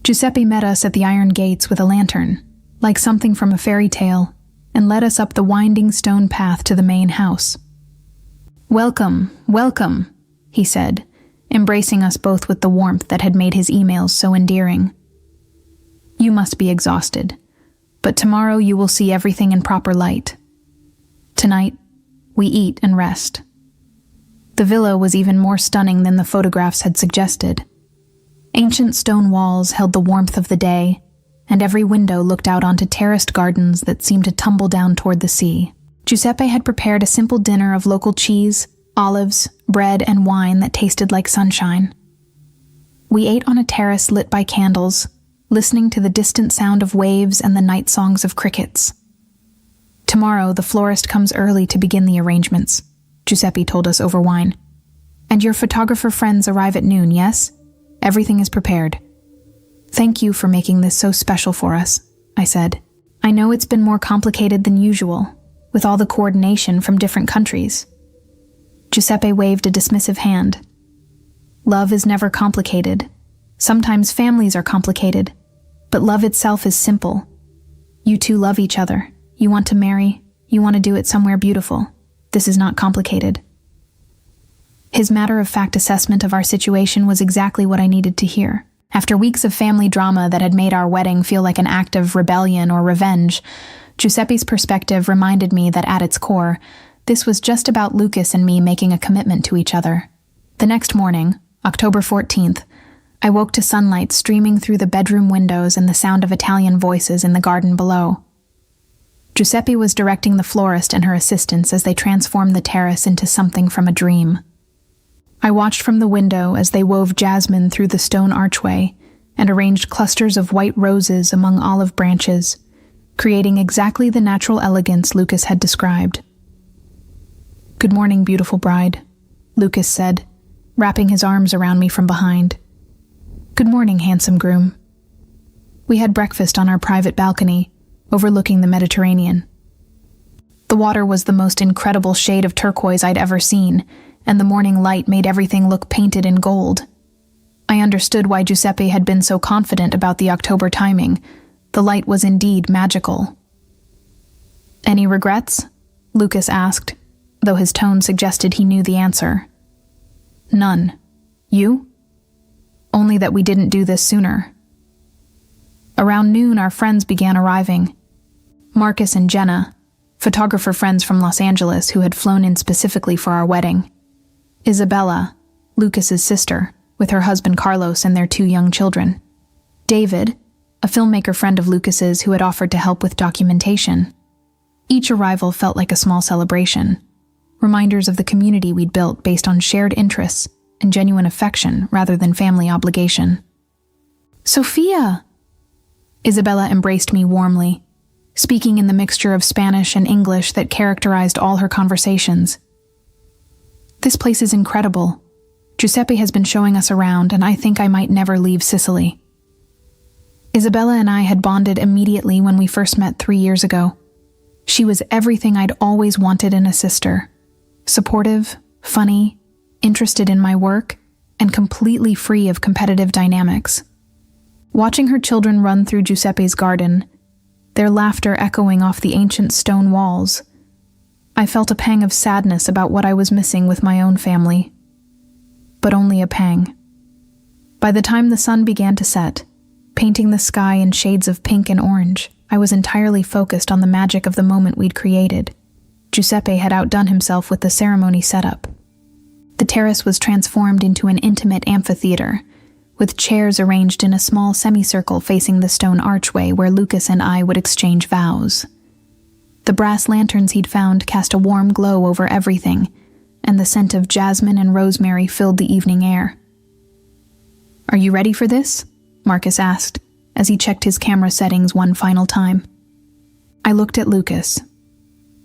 Giuseppe met us at the iron gates with a lantern, like something from a fairy tale, and led us up the winding stone path to the main house. "Welcome, welcome," he said, embracing us both with the warmth that had made his emails so endearing. "You must be exhausted, but tomorrow you will see everything in proper light. Tonight, we eat and rest." The villa was even more stunning than the photographs had suggested. Ancient stone walls held the warmth of the day, and every window looked out onto terraced gardens that seemed to tumble down toward the sea. Giuseppe had prepared a simple dinner of local cheese, olives, bread, and wine that tasted like sunshine. We ate on a terrace lit by candles, listening to the distant sound of waves and the night songs of crickets. "Tomorrow, the florist comes early to begin the arrangements," Giuseppe told us over wine. "And your photographer friends arrive at noon, yes? Everything is prepared." "Thank you for making this so special for us," I said. "I know it's been more complicated than usual, with all the coordination from different countries." Giuseppe waved a dismissive hand. "Love is never complicated. Sometimes families are complicated, but love itself is simple. You two love each other. You want to marry. You want to do it somewhere beautiful. This is not complicated." His matter-of-fact assessment of our situation was exactly what I needed to hear. After weeks of family drama that had made our wedding feel like an act of rebellion or revenge, Giuseppe's perspective reminded me that at its core, this was just about Lucas and me making a commitment to each other. The next morning, October 14th, I woke to sunlight streaming through the bedroom windows and the sound of Italian voices in the garden below. Giuseppe was directing the florist and her assistants as they transformed the terrace into something from a dream. I watched from the window as they wove jasmine through the stone archway and arranged clusters of white roses among olive branches, creating exactly the natural elegance Lucas had described. "Good morning, beautiful bride," Lucas said, wrapping his arms around me from behind. "Good morning, handsome groom." We had breakfast on our private balcony, overlooking the Mediterranean. The water was the most incredible shade of turquoise I'd ever seen, and the morning light made everything look painted in gold. I understood why Giuseppe had been so confident about the October timing. The light was indeed magical. "Any regrets?" Lucas asked, though his tone suggested he knew the answer. "None. You?" "Only that we didn't do this sooner." Around noon, our friends began arriving. Marcus and Jenna, photographer friends from Los Angeles who had flown in specifically for our wedding. Isabella, Lucas's sister, with her husband Carlos and their 2 young children. David, a filmmaker friend of Lucas's who had offered to help with documentation. Each arrival felt like a small celebration, reminders of the community we'd built based on shared interests and genuine affection rather than family obligation. "Sophia!" Isabella embraced me warmly, speaking in the mixture of Spanish and English that characterized all her conversations. "This place is incredible. Giuseppe has been showing us around, and I think I might never leave Sicily." Isabella and I had bonded immediately when we first met 3 years ago. She was everything I'd always wanted in a sister. Supportive, funny, interested in my work, and completely free of competitive dynamics. Watching her children run through Giuseppe's garden, their laughter echoing off the ancient stone walls, I felt a pang of sadness about what I was missing with my own family. But only a pang. By the time the sun began to set, painting the sky in shades of pink and orange, I was entirely focused on the magic of the moment we'd created. Giuseppe had outdone himself with the ceremony setup. The terrace was transformed into an intimate amphitheater, with chairs arranged in a small semicircle facing the stone archway where Lucas and I would exchange vows. The brass lanterns he'd found cast a warm glow over everything, and the scent of jasmine and rosemary filled the evening air. "Are you ready for this?" Marcus asked, as he checked his camera settings one final time. I looked at Lucas,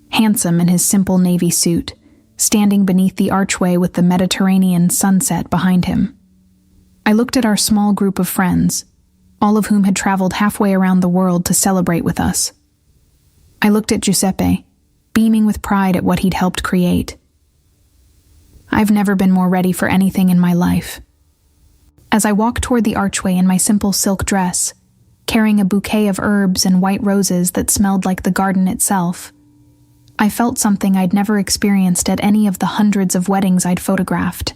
handsome in his simple navy suit, standing beneath the archway with the Mediterranean sunset behind him. I looked at our small group of friends, all of whom had traveled halfway around the world to celebrate with us. I looked at Giuseppe, beaming with pride at what he'd helped create. I've never been more ready for anything in my life. As I walked toward the archway in my simple silk dress, carrying a bouquet of herbs and white roses that smelled like the garden itself, I felt something I'd never experienced at any of the hundreds of weddings I'd photographed.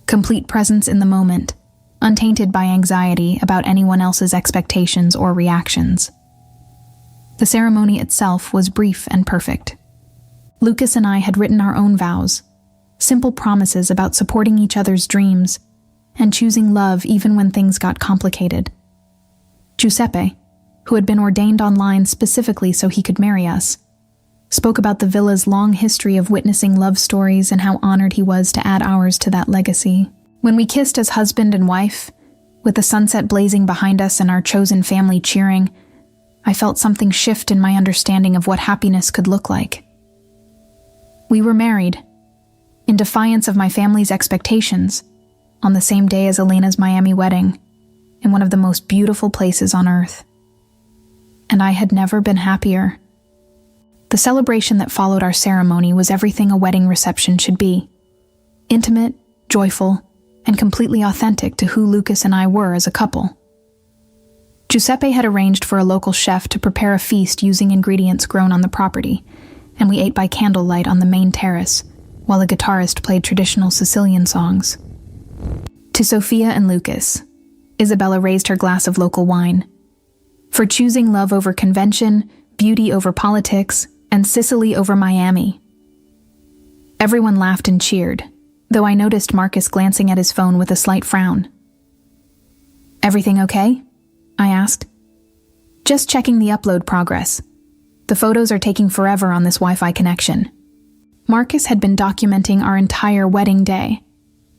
Complete presence in the moment, untainted by anxiety about anyone else's expectations or reactions. The ceremony itself was brief and perfect. Lucas and I had written our own vows, simple promises about supporting each other's dreams and choosing love even when things got complicated. Giuseppe, who had been ordained online specifically so he could marry us, spoke about the villa's long history of witnessing love stories and how honored he was to add ours to that legacy. When we kissed as husband and wife, with the sunset blazing behind us and our chosen family cheering, I felt something shift in my understanding of what happiness could look like. We were married, in defiance of my family's expectations, on the same day as Elena's Miami wedding, in one of the most beautiful places on earth. And I had never been happier. The celebration that followed our ceremony was everything a wedding reception should be. Intimate, joyful, and completely authentic to who Lucas and I were as a couple. Giuseppe had arranged for a local chef to prepare a feast using ingredients grown on the property, and we ate by candlelight on the main terrace, while a guitarist played traditional Sicilian songs. To Sophia and Lucas, Isabella raised her glass of local wine. For choosing love over convention, beauty over politics, and Sicily over Miami. Everyone laughed and cheered, though I noticed Marcus glancing at his phone with a slight frown. "Everything okay?" I asked. "Just checking the upload progress. The photos are taking forever on this Wi-Fi connection." Marcus had been documenting our entire wedding day.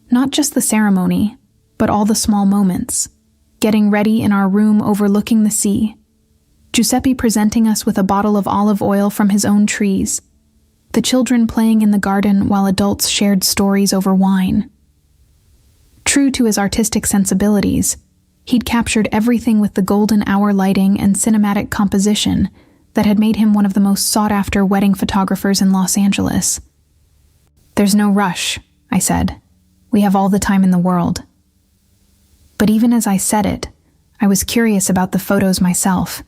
Not just the ceremony, but all the small moments. Getting ready in our room overlooking the sea. Giuseppe presenting us with a bottle of olive oil from his own trees. The children playing in the garden while adults shared stories over wine. True to his artistic sensibilities, he'd captured everything with the golden hour lighting and cinematic composition that had made him one of the most sought-after wedding photographers in Los Angeles. "There's no rush," I said. "We have all the time in the world." But even as I said it, I was curious about the photos myself.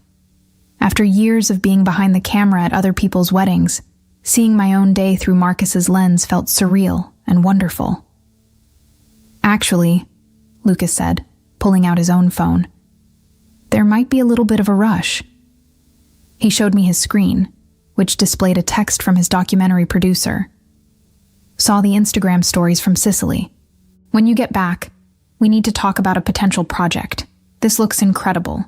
After years of being behind the camera at other people's weddings, seeing my own day through Marcus's lens felt surreal and wonderful. "Actually," Lucas said, pulling out his own phone, "there might be a little bit of a rush." He showed me his screen, which displayed a text from his documentary producer. "Saw the Instagram stories from Sicily. When you get back, we need to talk about a potential project. This looks incredible."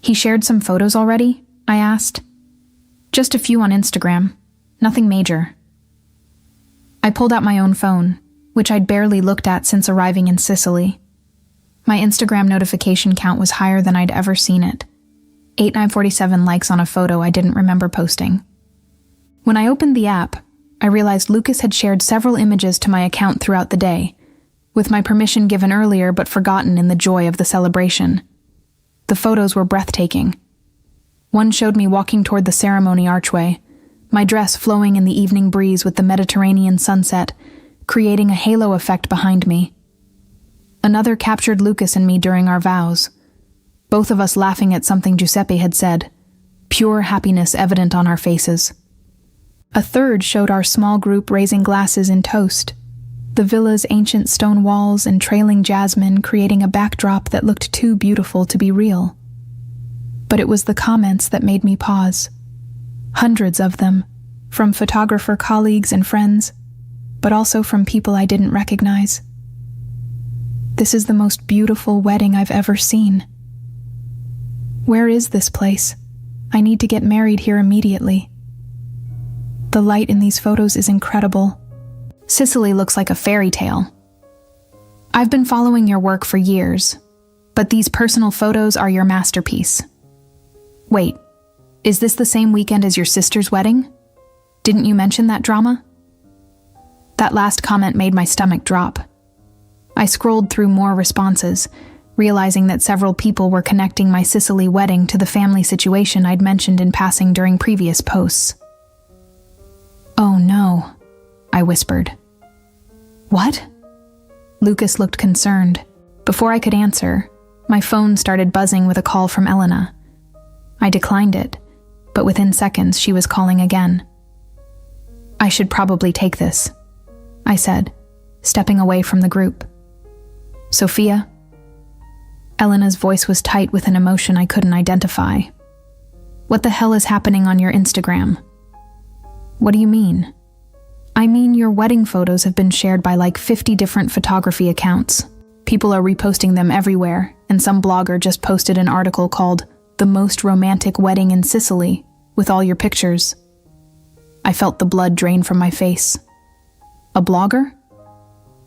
"He shared some photos already?" I asked. "Just a few on Instagram. Nothing major." I pulled out my own phone, which I'd barely looked at since arriving in Sicily. My Instagram notification count was higher than I'd ever seen it. 847 likes on a photo I didn't remember posting. When I opened the app, I realized Lucas had shared several images to my account throughout the day, with my permission given earlier but forgotten in the joy of the celebration. The photos were breathtaking. One showed me walking toward the ceremony archway, my dress flowing in the evening breeze with the Mediterranean sunset, creating a halo effect behind me. Another captured Lucas and me during our vows, both of us laughing at something Giuseppe had said, pure happiness evident on our faces. A third showed our small group raising glasses in toast, the villa's ancient stone walls and trailing jasmine creating a backdrop that looked too beautiful to be real. But it was the comments that made me pause. Hundreds of them, from photographer colleagues and friends, but also from people I didn't recognize. This is the most beautiful wedding I've ever seen. Where is this place? I need to get married here immediately. The light in these photos is incredible. Sicily looks like a fairy tale. I've been following your work for years, but these personal photos are your masterpiece. Wait, is this the same weekend as your sister's wedding? Didn't you mention that drama? That last comment made my stomach drop. I scrolled through more responses, realizing that several people were connecting my Sicily wedding to the family situation I'd mentioned in passing during previous posts. "Oh no," I whispered. "What?" Lucas looked concerned. Before I could answer, my phone started buzzing with a call from Elena. I declined it, but within seconds she was calling again. "I should probably take this," I said, stepping away from the group. "Sophia?" Elena's voice was tight with an emotion I couldn't identify. "What the hell is happening on your Instagram?" "What do you mean?" "I mean, your wedding photos have been shared by like 50 different photography accounts. People are reposting them everywhere, and some blogger just posted an article called "The Most Romantic Wedding in Sicily," with all your pictures." I felt the blood drain from my face. "A blogger?"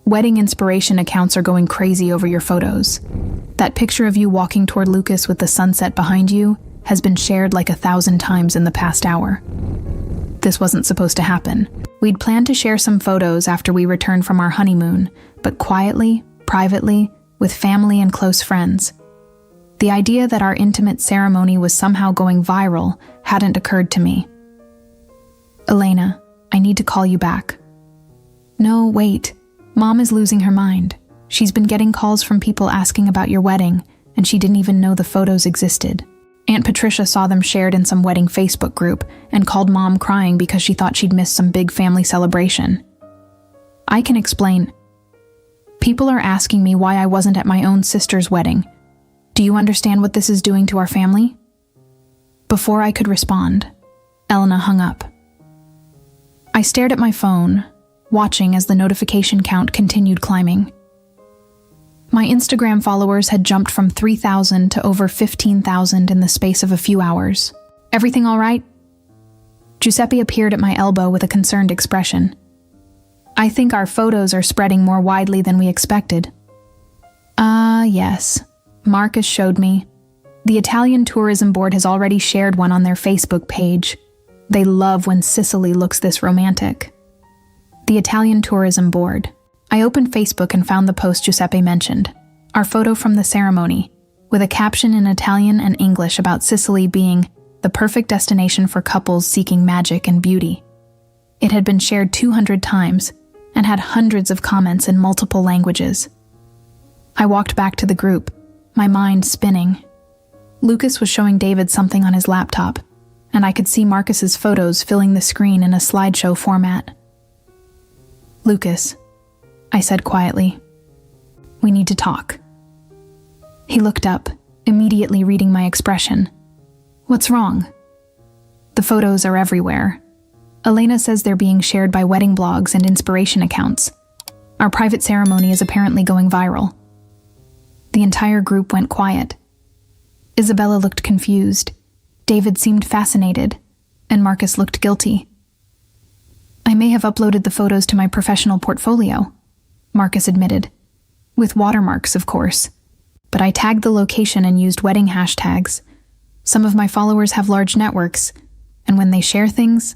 "Wedding inspiration accounts are going crazy over your photos. That picture of you walking toward Lucas with the sunset behind you has been shared like 1,000 times in the past hour." This wasn't supposed to happen. We'd planned to share some photos after we returned from our honeymoon, but quietly, privately, with family and close friends. The idea that our intimate ceremony was somehow going viral hadn't occurred to me. "Elena, I need to call you back." "No, wait. Mom is losing her mind. She's been getting calls from people asking about your wedding, and she didn't even know the photos existed. Aunt Patricia saw them shared in some wedding Facebook group and called Mom crying because she thought she'd missed some big family celebration." "I can explain. People are asking me why I wasn't at my own sister's wedding. Do you understand what this is doing to our family?" Before I could respond, Elena hung up. I stared at my phone, watching as the notification count continued climbing. My Instagram followers had jumped from 3,000 to over 15,000 in the space of a few hours. "Everything all right?" Giuseppe appeared at my elbow with a concerned expression. "I think our photos are spreading more widely than we expected." Yes. Marcus showed me. The Italian Tourism Board has already shared one on their Facebook page. They love when Sicily looks this romantic. The Italian Tourism Board. I opened Facebook and found the post Giuseppe mentioned, our photo from the ceremony, with a caption in Italian and English about Sicily being the perfect destination for couples seeking magic and beauty. It had been shared 200 times and had hundreds of comments in multiple languages. I walked back to the group, my mind spinning. Lucas was showing David something on his laptop, and I could see Marcus's photos filling the screen in a slideshow format. "Lucas," I said quietly, "we need to talk." He looked up, immediately reading my expression. "What's wrong?" "The photos are everywhere. Elena says they're being shared by wedding blogs and inspiration accounts. Our private ceremony is apparently going viral." The entire group went quiet. Isabella looked confused. David seemed fascinated, and Marcus looked guilty. "I may have uploaded the photos to my professional portfolio," Marcus admitted. "With watermarks, of course. But I tagged the location and used wedding hashtags. Some of my followers have large networks, and when they share things..."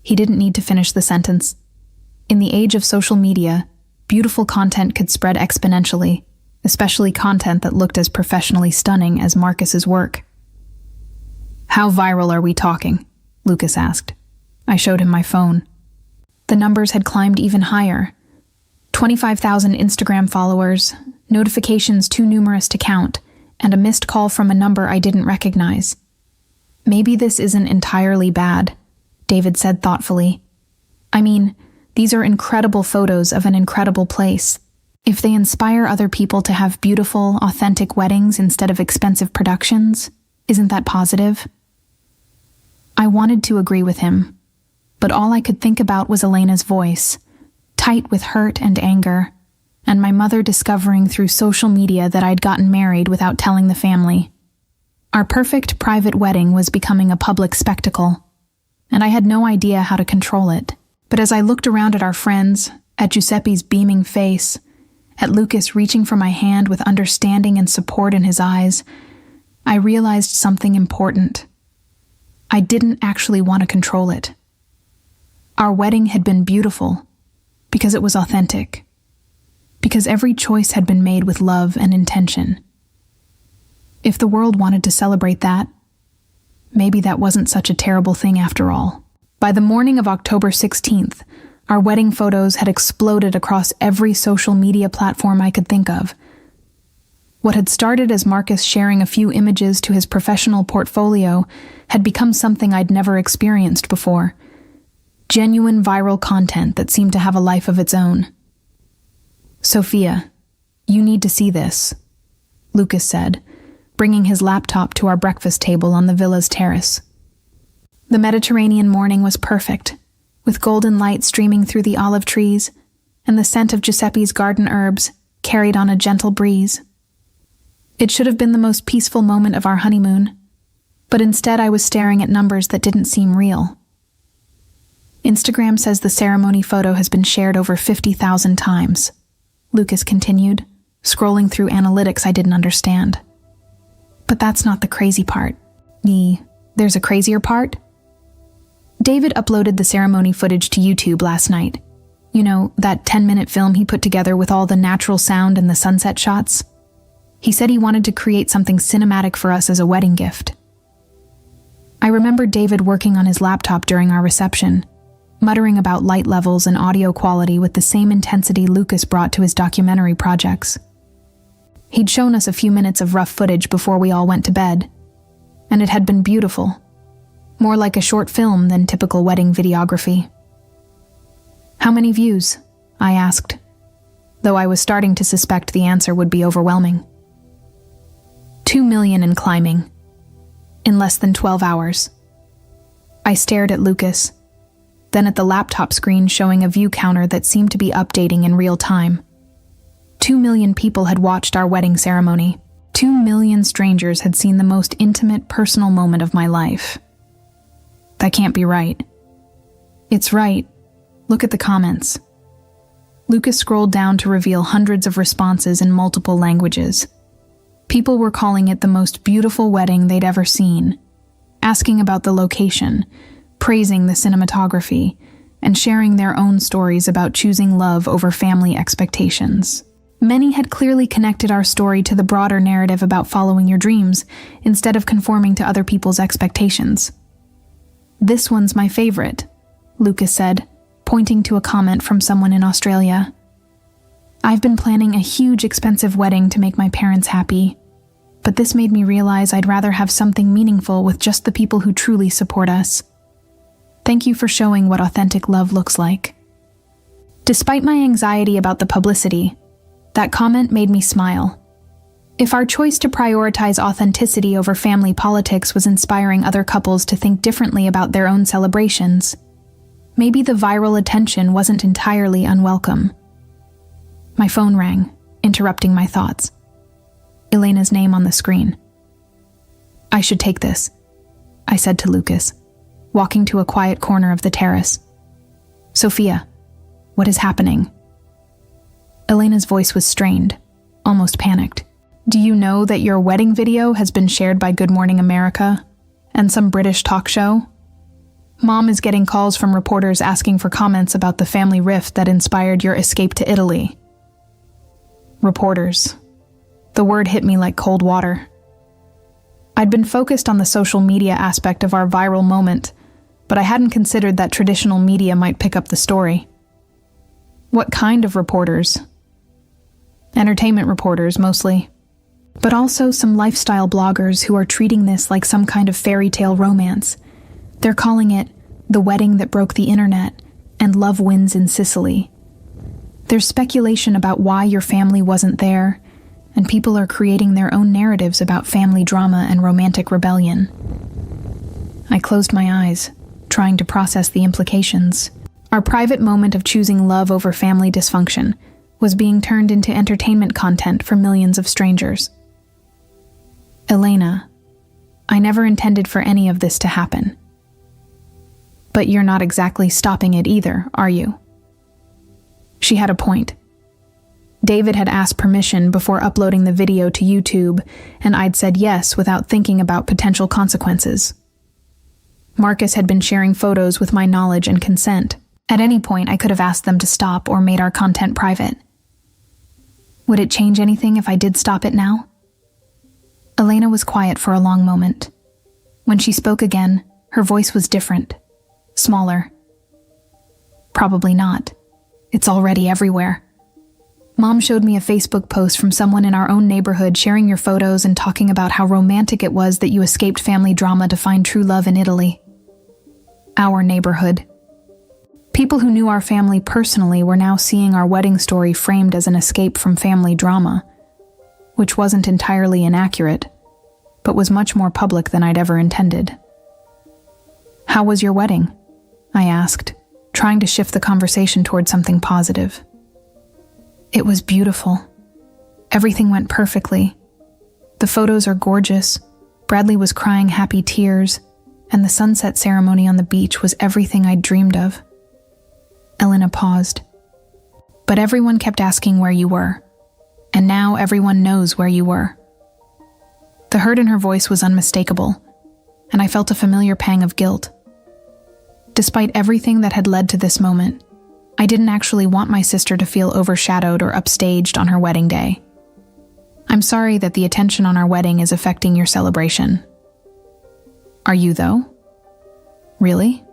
He didn't need to finish the sentence. In the age of social media, beautiful content could spread exponentially, especially content that looked as professionally stunning as Marcus's work. "How viral are we talking?" Lucas asked. I showed him my phone. The numbers had climbed even higher. 25,000 Instagram followers, notifications too numerous to count, and a missed call from a number I didn't recognize. "Maybe this isn't entirely bad," David said thoughtfully. "I mean, these are incredible photos of an incredible place. If they inspire other people to have beautiful, authentic weddings instead of expensive productions, isn't that positive?" I wanted to agree with him, but all I could think about was Elena's voice, tight with hurt and anger. and my mother discovering through social media that I'd gotten married without telling the family. Our perfect private wedding was becoming a public spectacle, and I had no idea how to control it. But as I looked around at our friends, at Giuseppe's beaming face, at Lucas reaching for my hand with understanding and support in his eyes, I realized something important. I didn't actually want to control it. Our wedding had been beautiful because it was authentic, because every choice had been made with love and intention. If the world wanted to celebrate that, maybe that wasn't such a terrible thing after all. By the morning of October 16th, our wedding photos had exploded across every social media platform I could think of. What had started as Marcus sharing a few images to his professional portfolio had become something I'd never experienced before. Genuine viral content that seemed to have a life of its own. "Sophia, you need to see this," Lucas said, bringing his laptop to our breakfast table on the villa's terrace. The Mediterranean morning was perfect, with golden light streaming through the olive trees and the scent of Giuseppe's garden herbs carried on a gentle breeze. It should have been the most peaceful moment of our honeymoon, but instead I was staring at numbers that didn't seem real. Instagram says the ceremony photo has been shared over 50,000 times, Lucas continued, scrolling through analytics I didn't understand. But that's not the crazy part. There's a crazier part? David uploaded the ceremony footage to YouTube last night. You know, that 10-minute film he put together with all the natural sound and the sunset shots? He said he wanted to create something cinematic for us as a wedding gift. I remember David working on his laptop during our reception, muttering about light levels and audio quality with the same intensity Lucas brought to his documentary projects. He'd shown us a few minutes of rough footage before we all went to bed, and it had been beautiful. More like a short film than typical wedding videography. "How many views?" I asked, though I was starting to suspect the answer would be overwhelming. 2 million and climbing. In less than 12 hours. I stared at Lucas, then at the laptop screen showing a view counter that seemed to be updating in real time. 2 million people had watched our wedding ceremony. 2 million strangers had seen the most intimate, personal moment of my life. That can't be right. It's right. Look at the comments. Lucas scrolled down to reveal hundreds of responses in multiple languages. People were calling it the most beautiful wedding they'd ever seen, asking about the location, praising the cinematography, and sharing their own stories about choosing love over family expectations. Many had clearly connected our story to the broader narrative about following your dreams instead of conforming to other people's expectations. "This one's my favorite," Lucas said, pointing to a comment from someone in Australia. "I've been planning a huge, expensive wedding to make my parents happy, but this made me realize I'd rather have something meaningful with just the people who truly support us. Thank you for showing what authentic love looks like." Despite my anxiety about the publicity, that comment made me smile. If our choice to prioritize authenticity over family politics was inspiring other couples to think differently about their own celebrations, maybe the viral attention wasn't entirely unwelcome. My phone rang, interrupting my thoughts. Elena's name on the screen. "I should take this," I said to Lucas, walking to a quiet corner of the terrace. "Sophia, what is happening?" Elena's voice was strained, almost panicked. "Do you know that your wedding video has been shared by Good Morning America and some British talk show? Mom is getting calls from reporters asking for comments about the family rift that inspired your escape to Italy." Reporters. The word hit me like cold water. I'd been focused on the social media aspect of our viral moment, but I hadn't considered that traditional media might pick up the story. What kind of reporters? Entertainment reporters, mostly. But also some lifestyle bloggers who are treating this like some kind of fairy tale romance. They're calling it the wedding that broke the internet and love wins in Sicily. There's speculation about why your family wasn't there, and people are creating their own narratives about family drama and romantic rebellion. I closed my eyes, trying to process the implications. Our private moment of choosing love over family dysfunction was being turned into entertainment content for millions of strangers. Elena, I never intended for any of this to happen. But you're not exactly stopping it either, are you? She had a point. David had asked permission before uploading the video to YouTube, and I'd said yes without thinking about potential consequences. Marcus had been sharing photos with my knowledge and consent. At any point, I could have asked them to stop or made our content private. Would it change anything if I did stop it now? Elena was quiet for a long moment. When she spoke again, her voice was different, smaller. Probably not. It's already everywhere. Mom showed me a Facebook post from someone in our own neighborhood sharing your photos and talking about how romantic it was that you escaped family drama to find true love in Italy. Our neighborhood. People who knew our family personally were now seeing our wedding story framed as an escape from family drama, which wasn't entirely inaccurate, but was much more public than I'd ever intended. How was your wedding? I asked, trying to shift the conversation toward something positive. It was beautiful. Everything went perfectly. The photos are gorgeous. Bradley was crying happy tears, and the sunset ceremony on the beach was everything I'd dreamed of. Elena paused. But everyone kept asking where you were, and now everyone knows where you were. The hurt in her voice was unmistakable, and I felt a familiar pang of guilt. Despite everything that had led to this moment, I didn't actually want my sister to feel overshadowed or upstaged on her wedding day. I'm sorry that the attention on our wedding is affecting your celebration. Are you, though? Really?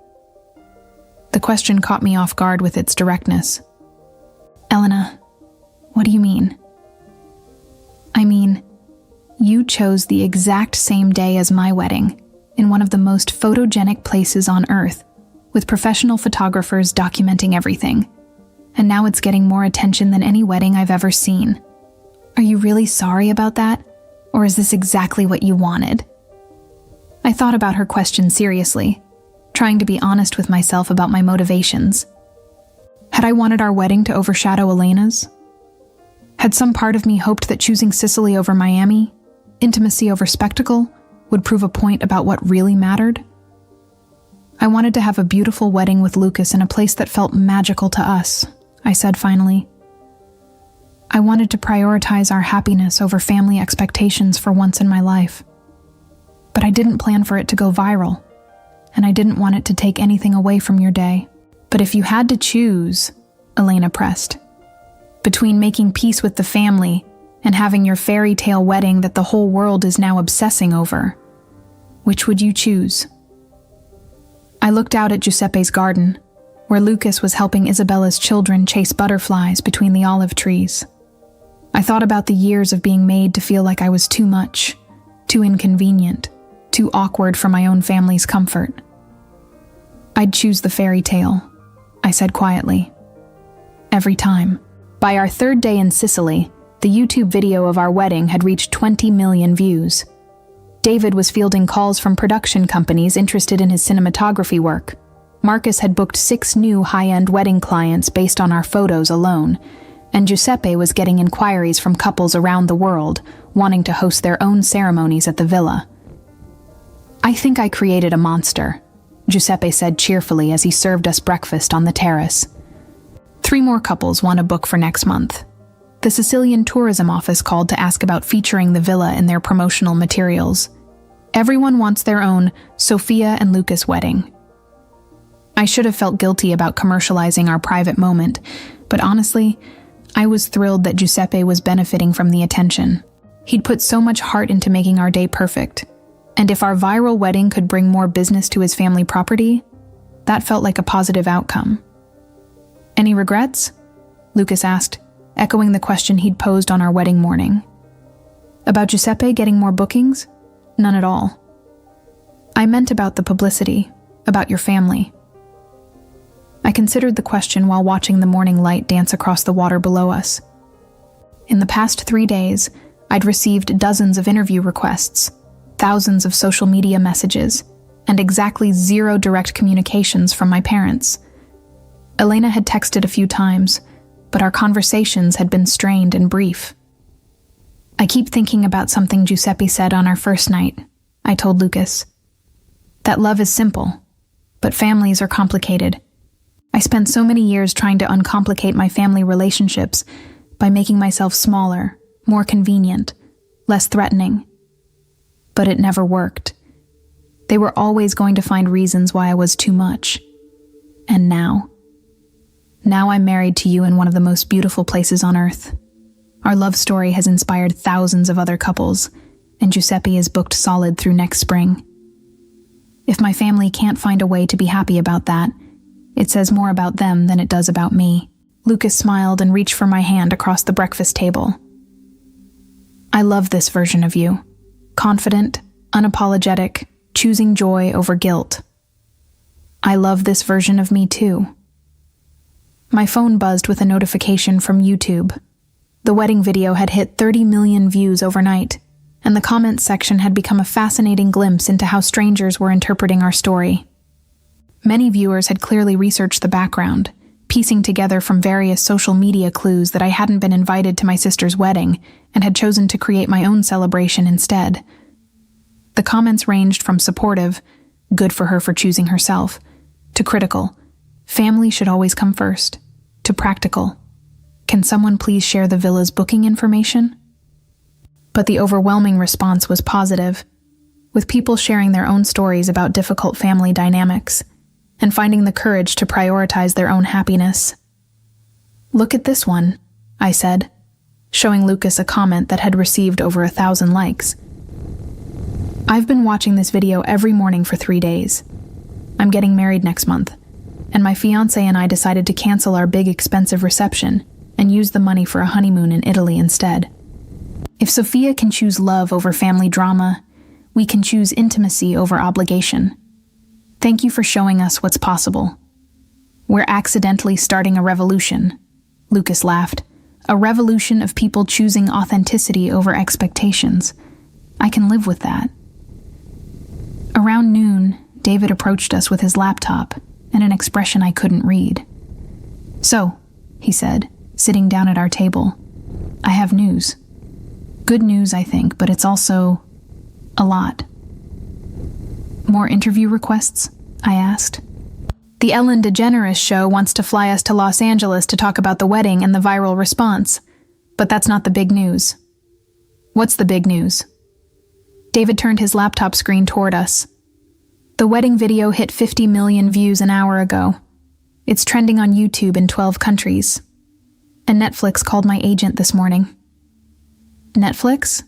The question caught me off guard with its directness. Elena, what do you mean? I mean, you chose the exact same day as my wedding, in one of the most photogenic places on Earth, with professional photographers documenting everything. And now it's getting more attention than any wedding I've ever seen. Are you really sorry about that? Or is this exactly what you wanted? I thought about her question seriously, trying to be honest with myself about my motivations. Had I wanted our wedding to overshadow Elena's? Had some part of me hoped that choosing Sicily over Miami, intimacy over spectacle, would prove a point about what really mattered? I wanted to have a beautiful wedding with Lucas in a place that felt magical to us, I said finally. I wanted to prioritize our happiness over family expectations for once in my life. But I didn't plan for it to go viral, and I didn't want it to take anything away from your day. But if you had to choose, Elena pressed, between making peace with the family and having your fairy tale wedding that the whole world is now obsessing over, which would you choose? I looked out at Giuseppe's garden, where Lucas was helping Isabella's children chase butterflies between the olive trees. I thought about the years of being made to feel like I was too much, too inconvenient, too awkward for my own family's comfort. I'd choose the fairy tale, I said quietly. Every time. By our third day in Sicily, the YouTube video of our wedding had reached 20 million views. David was fielding calls from production companies interested in his cinematography work. Marcus had booked 6 new high-end wedding clients based on our photos alone, and Giuseppe was getting inquiries from couples around the world wanting to host their own ceremonies at the villa. I think I created a monster, Giuseppe said cheerfully as he served us breakfast on the terrace. 3 more couples want to book for next month. The Sicilian tourism office called to ask about featuring the villa in their promotional materials. Everyone wants their own Sophia and Lucas wedding. I should have felt guilty about commercializing our private moment, but honestly, I was thrilled that Giuseppe was benefiting from the attention. He'd put so much heart into making our day perfect, and if our viral wedding could bring more business to his family property, that felt like a positive outcome. Any regrets? Lucas asked, echoing the question he'd posed on our wedding morning. About Giuseppe getting more bookings? None at all. I meant about the publicity, about your family. I considered the question while watching the morning light dance across the water below us. In the past 3 days, I'd received dozens of interview requests, thousands of social media messages, and exactly 0 direct communications from my parents. Elena had texted a few times, but our conversations had been strained and brief. "I keep thinking about something Giuseppe said on our first night," I told Lucas. "That love is simple, but families are complicated. I spent so many years trying to uncomplicate my family relationships by making myself smaller, more convenient, less threatening. But it never worked. They were always going to find reasons why I was too much. And now I'm married to you in one of the most beautiful places on earth. Our love story has inspired thousands of other couples, and Giuseppe is booked solid through next spring. If my family can't find a way to be happy about that, it says more about them than it does about me." Lucas smiled and reached for my hand across the breakfast table. "I love this version of you. Confident, unapologetic, choosing joy over guilt. I love this version of me too." My phone buzzed with a notification from YouTube. The wedding video had hit 30 million views overnight, and the comments section had become a fascinating glimpse into how strangers were interpreting our story. Many viewers had clearly researched the background, piecing together from various social media clues that I hadn't been invited to my sister's wedding and had chosen to create my own celebration instead. The comments ranged from supportive, "good for her for choosing herself," to critical, "family should always come first," to practical, "can someone please share the villa's booking information?" But the overwhelming response was positive, with people sharing their own stories about difficult family dynamics and finding the courage to prioritize their own happiness. "Look at this one," I said, showing Lucas a comment that had received over 1,000 likes. "I've been watching this video every morning for 3 days. I'm getting married next month, and my fiancé and I decided to cancel our big expensive reception and use the money for a honeymoon in Italy instead. If Sophia can choose love over family drama, we can choose intimacy over obligation. Thank you for showing us what's possible. We're accidentally starting a revolution," Lucas laughed. "A revolution of people choosing authenticity over expectations. I can live with that." Around noon, David approached us with his laptop and an expression I couldn't read. "So," he said, sitting down at our table, "I have news. Good news, I think, but it's also a lot." "More interview requests?" I asked. "The Ellen DeGeneres show wants to fly us to Los Angeles to talk about the wedding and the viral response, but that's not the big news." "What's the big news?" David turned his laptop screen toward us. "The wedding video hit 50 million views an hour ago. It's trending on YouTube in 12 countries. And Netflix called my agent this morning." "Netflix?"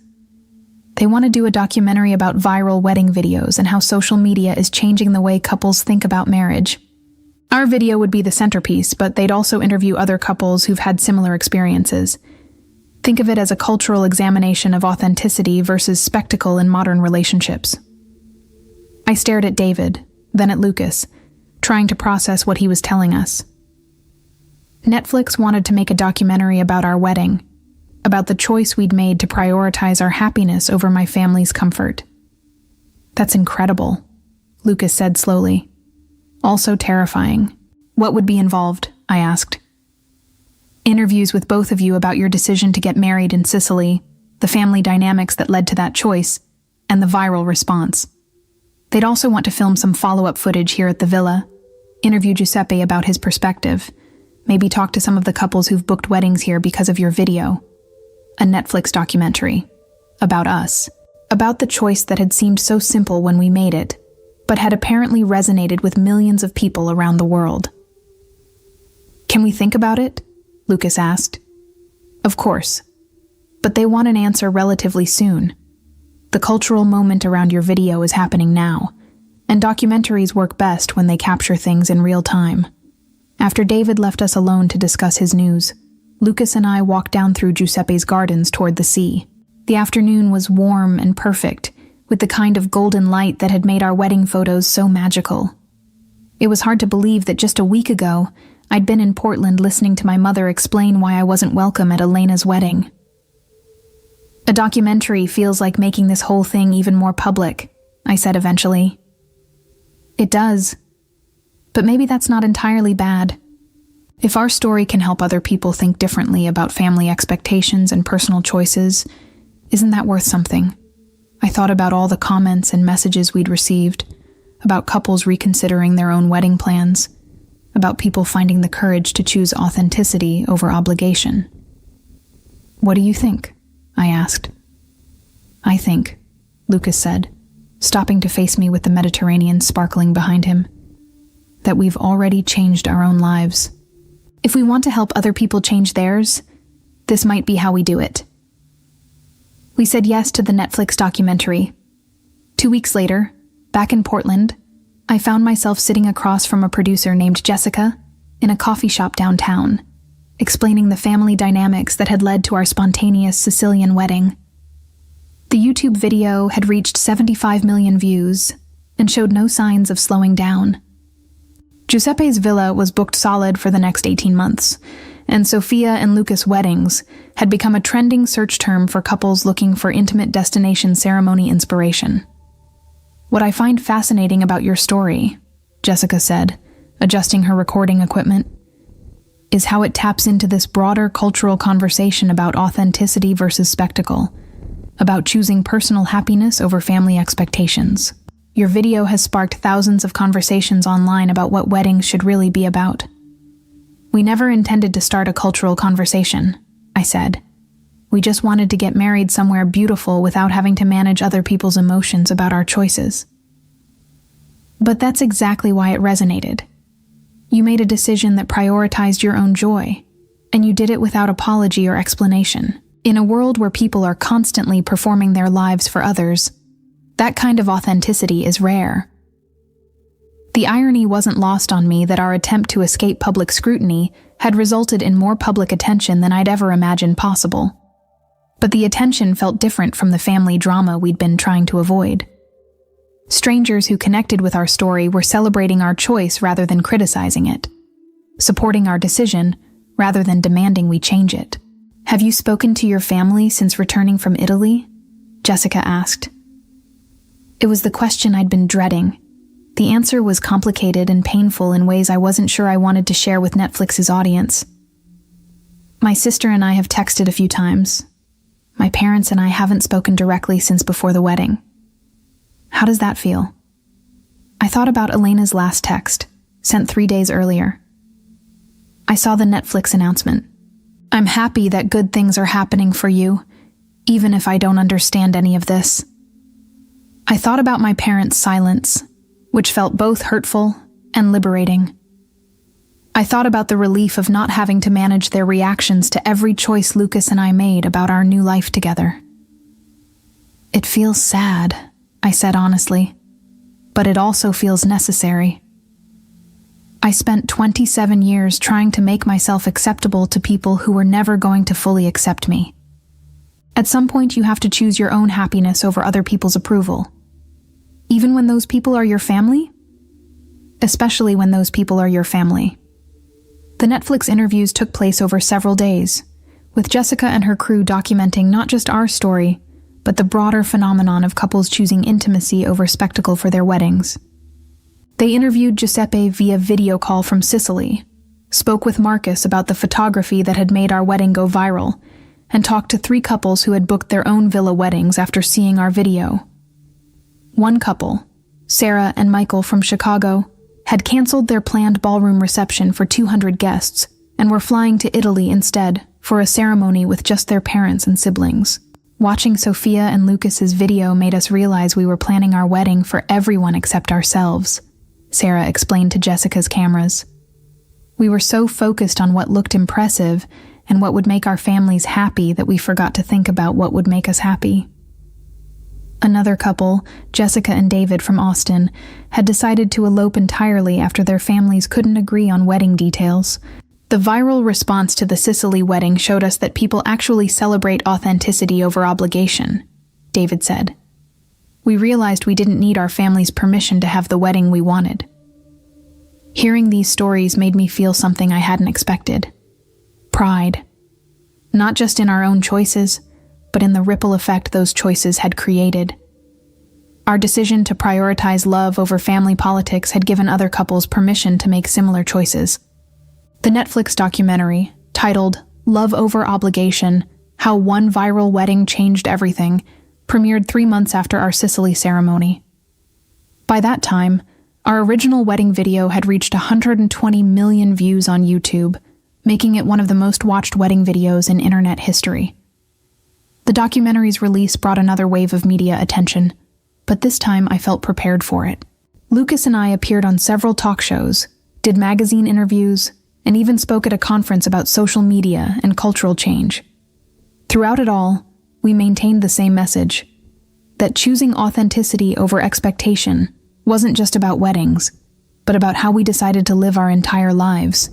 "They want to do a documentary about viral wedding videos and how social media is changing the way couples think about marriage. Our video would be the centerpiece, but they'd also interview other couples who've had similar experiences. Think of it as a cultural examination of authenticity versus spectacle in modern relationships." I stared at David, then at Lucas, trying to process what he was telling us. Netflix wanted to make a documentary about our wedding, about the choice we'd made to prioritize our happiness over my family's comfort. "That's incredible," Lucas said slowly. "Also terrifying." "What would be involved?" I asked. "Interviews with both of you about your decision to get married in Sicily, the family dynamics that led to that choice, and the viral response. They'd also want to film some follow-up footage here at the villa, interview Giuseppe about his perspective, maybe talk to some of the couples who've booked weddings here because of your video. A Netflix documentary. About us. About the choice that had seemed so simple when we made it, but had apparently resonated with millions of people around the world." "Can we think about it?" Lucas asked. "Of course. But they want an answer relatively soon. The cultural moment around your video is happening now, and documentaries work best when they capture things in real time." After David left us alone to discuss his news, Lucas and I walked down through Giuseppe's gardens toward the sea. The afternoon was warm and perfect, with the kind of golden light that had made our wedding photos so magical. It was hard to believe that just a week ago, I'd been in Portland listening to my mother explain why I wasn't welcome at Elena's wedding. "A documentary feels like making this whole thing even more public," I said eventually. "It does. But maybe that's not entirely bad. If our story can help other people think differently about family expectations and personal choices, isn't that worth something? I thought about all the comments and messages we'd received, about couples reconsidering their own wedding plans, about people finding the courage to choose authenticity over obligation. "What do you think?" I asked. "I think," Lucas said, stopping to face me with the Mediterranean sparkling behind him, "that we've already changed our own lives. If we want to help other people change theirs, this might be how we do it." We said yes to the Netflix documentary. 2 weeks later, back in Portland, I found myself sitting across from a producer named Jessica in a coffee shop downtown, explaining the family dynamics that had led to our spontaneous Sicilian wedding. The YouTube video had reached 75 million views and showed no signs of slowing down. Giuseppe's villa was booked solid for the next 18 months, and Sophia and Lucas' weddings had become a trending search term for couples looking for intimate destination ceremony inspiration. "What I find fascinating about your story," Jessica said, adjusting her recording equipment, "is how it taps into this broader cultural conversation about authenticity versus spectacle, about choosing personal happiness over family expectations. Your video has sparked thousands of conversations online about what weddings should really be about." "We never intended to start a cultural conversation," I said. "We just wanted to get married somewhere beautiful without having to manage other people's emotions about our choices." But that's exactly why it resonated. You made a decision that prioritized your own joy, and you did it without apology or explanation. In a world where people are constantly performing their lives for others, that kind of authenticity is rare. The irony wasn't lost on me that our attempt to escape public scrutiny had resulted in more public attention than I'd ever imagined possible. But the attention felt different from the family drama we'd been trying to avoid. Strangers who connected with our story were celebrating our choice rather than criticizing it, supporting our decision rather than demanding we change it. "Have you spoken to your family since returning from Italy?" Jessica asked. It was the question I'd been dreading. The answer was complicated and painful in ways I wasn't sure I wanted to share with Netflix's audience. "My sister and I have texted a few times. My parents and I haven't spoken directly since before the wedding." "How does that feel?" I thought about Elena's last text, sent 3 days earlier. I saw the Netflix announcement. "I'm happy that good things are happening for you, even if I don't understand any of this." I thought about my parents' silence, which felt both hurtful and liberating. I thought about the relief of not having to manage their reactions to every choice Lucas and I made about our new life together. "It feels sad," I said honestly, "but it also feels necessary. I spent 27 years trying to make myself acceptable to people who were never going to fully accept me. At some point, you have to choose your own happiness over other people's approval. Even when those people are your family? Especially when those people are your family." The Netflix interviews took place over several days, with Jessica and her crew documenting not just our story, but the broader phenomenon of couples choosing intimacy over spectacle for their weddings. They interviewed Giuseppe via video call from Sicily, spoke with Marcus about the photography that had made our wedding go viral, and talked to 3 couples who had booked their own villa weddings after seeing our video. One couple, Sarah and Michael from Chicago, had canceled their planned ballroom reception for 200 guests and were flying to Italy instead for a ceremony with just their parents and siblings. Watching Sophia and Lucas's video made us realize we were planning our wedding for everyone except ourselves, Sarah explained to Jessica's cameras. We were so focused on what looked impressive and what would make our families happy that we forgot to think about what would make us happy. Another couple, Jessica and David from Austin, had decided to elope entirely after their families couldn't agree on wedding details. The viral response to the Sicily wedding showed us that people actually celebrate authenticity over obligation, David said. We realized we didn't need our family's permission to have the wedding we wanted. Hearing these stories made me feel something I hadn't expected. Pride. Not just in our own choices, but in the ripple effect those choices had created. Our decision to prioritize love over family politics had given other couples permission to make similar choices. The Netflix documentary, titled Love Over Obligation: How One Viral Wedding Changed Everything, premiered 3 months after our Sicily ceremony. By that time, our original wedding video had reached 120 million views on YouTube, making it one of the most watched wedding videos in internet history. The documentary's release brought another wave of media attention, but this time I felt prepared for it. Lucas and I appeared on several talk shows, did magazine interviews, and even spoke at a conference about social media and cultural change. Throughout it all, we maintained the same message, that choosing authenticity over expectation wasn't just about weddings, but about how we decided to live our entire lives.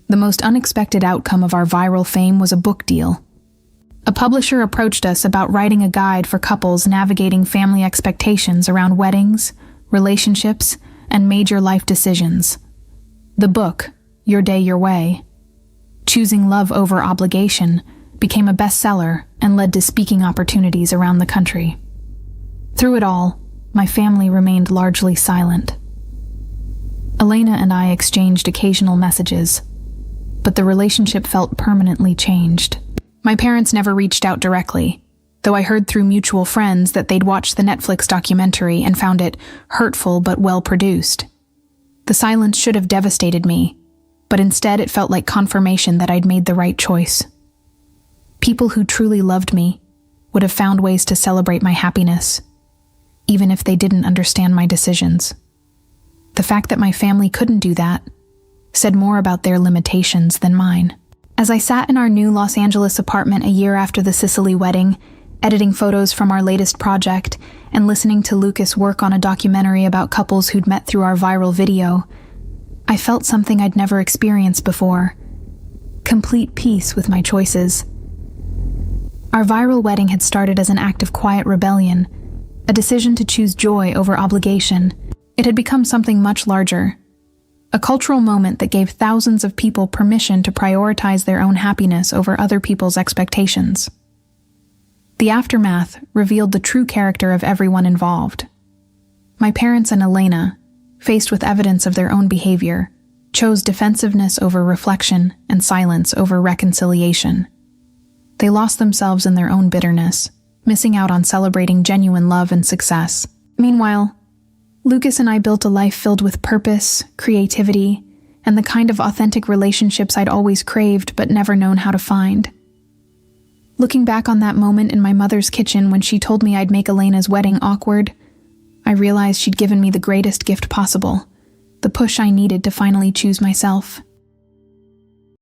The most unexpected outcome of our viral fame was a book deal. A publisher approached us about writing a guide for couples navigating family expectations around weddings, relationships, and major life decisions. The book, Your Day, Your Way, Choosing Love Over Obligation, became a bestseller and led to speaking opportunities around the country. Through it all, my family remained largely silent. Elena and I exchanged occasional messages, but the relationship felt permanently changed. My parents never reached out directly, though I heard through mutual friends that they'd watched the Netflix documentary and found it hurtful but well-produced. The silence should have devastated me, but instead it felt like confirmation that I'd made the right choice. People who truly loved me would have found ways to celebrate my happiness, even if they didn't understand my decisions. The fact that my family couldn't do that said more about their limitations than mine. As I sat in our new Los Angeles apartment a year after the Sicily wedding, editing photos from our latest project and listening to Lucas work on a documentary about couples who'd met through our viral video, I felt something I'd never experienced before: complete peace with my choices. Our viral wedding had started as an act of quiet rebellion, a decision to choose joy over obligation. It had become something much larger, a cultural moment that gave thousands of people permission to prioritize their own happiness over other people's expectations. The aftermath revealed the true character of everyone involved. My parents and Elena, faced with evidence of their own behavior, chose defensiveness over reflection and silence over reconciliation. They lost themselves in their own bitterness, missing out on celebrating genuine love and success. Meanwhile, Lucas and I built a life filled with purpose, creativity, and the kind of authentic relationships I'd always craved but never known how to find. Looking back on that moment in my mother's kitchen when she told me I'd make Elena's wedding awkward, I realized she'd given me the greatest gift possible, the push I needed to finally choose myself.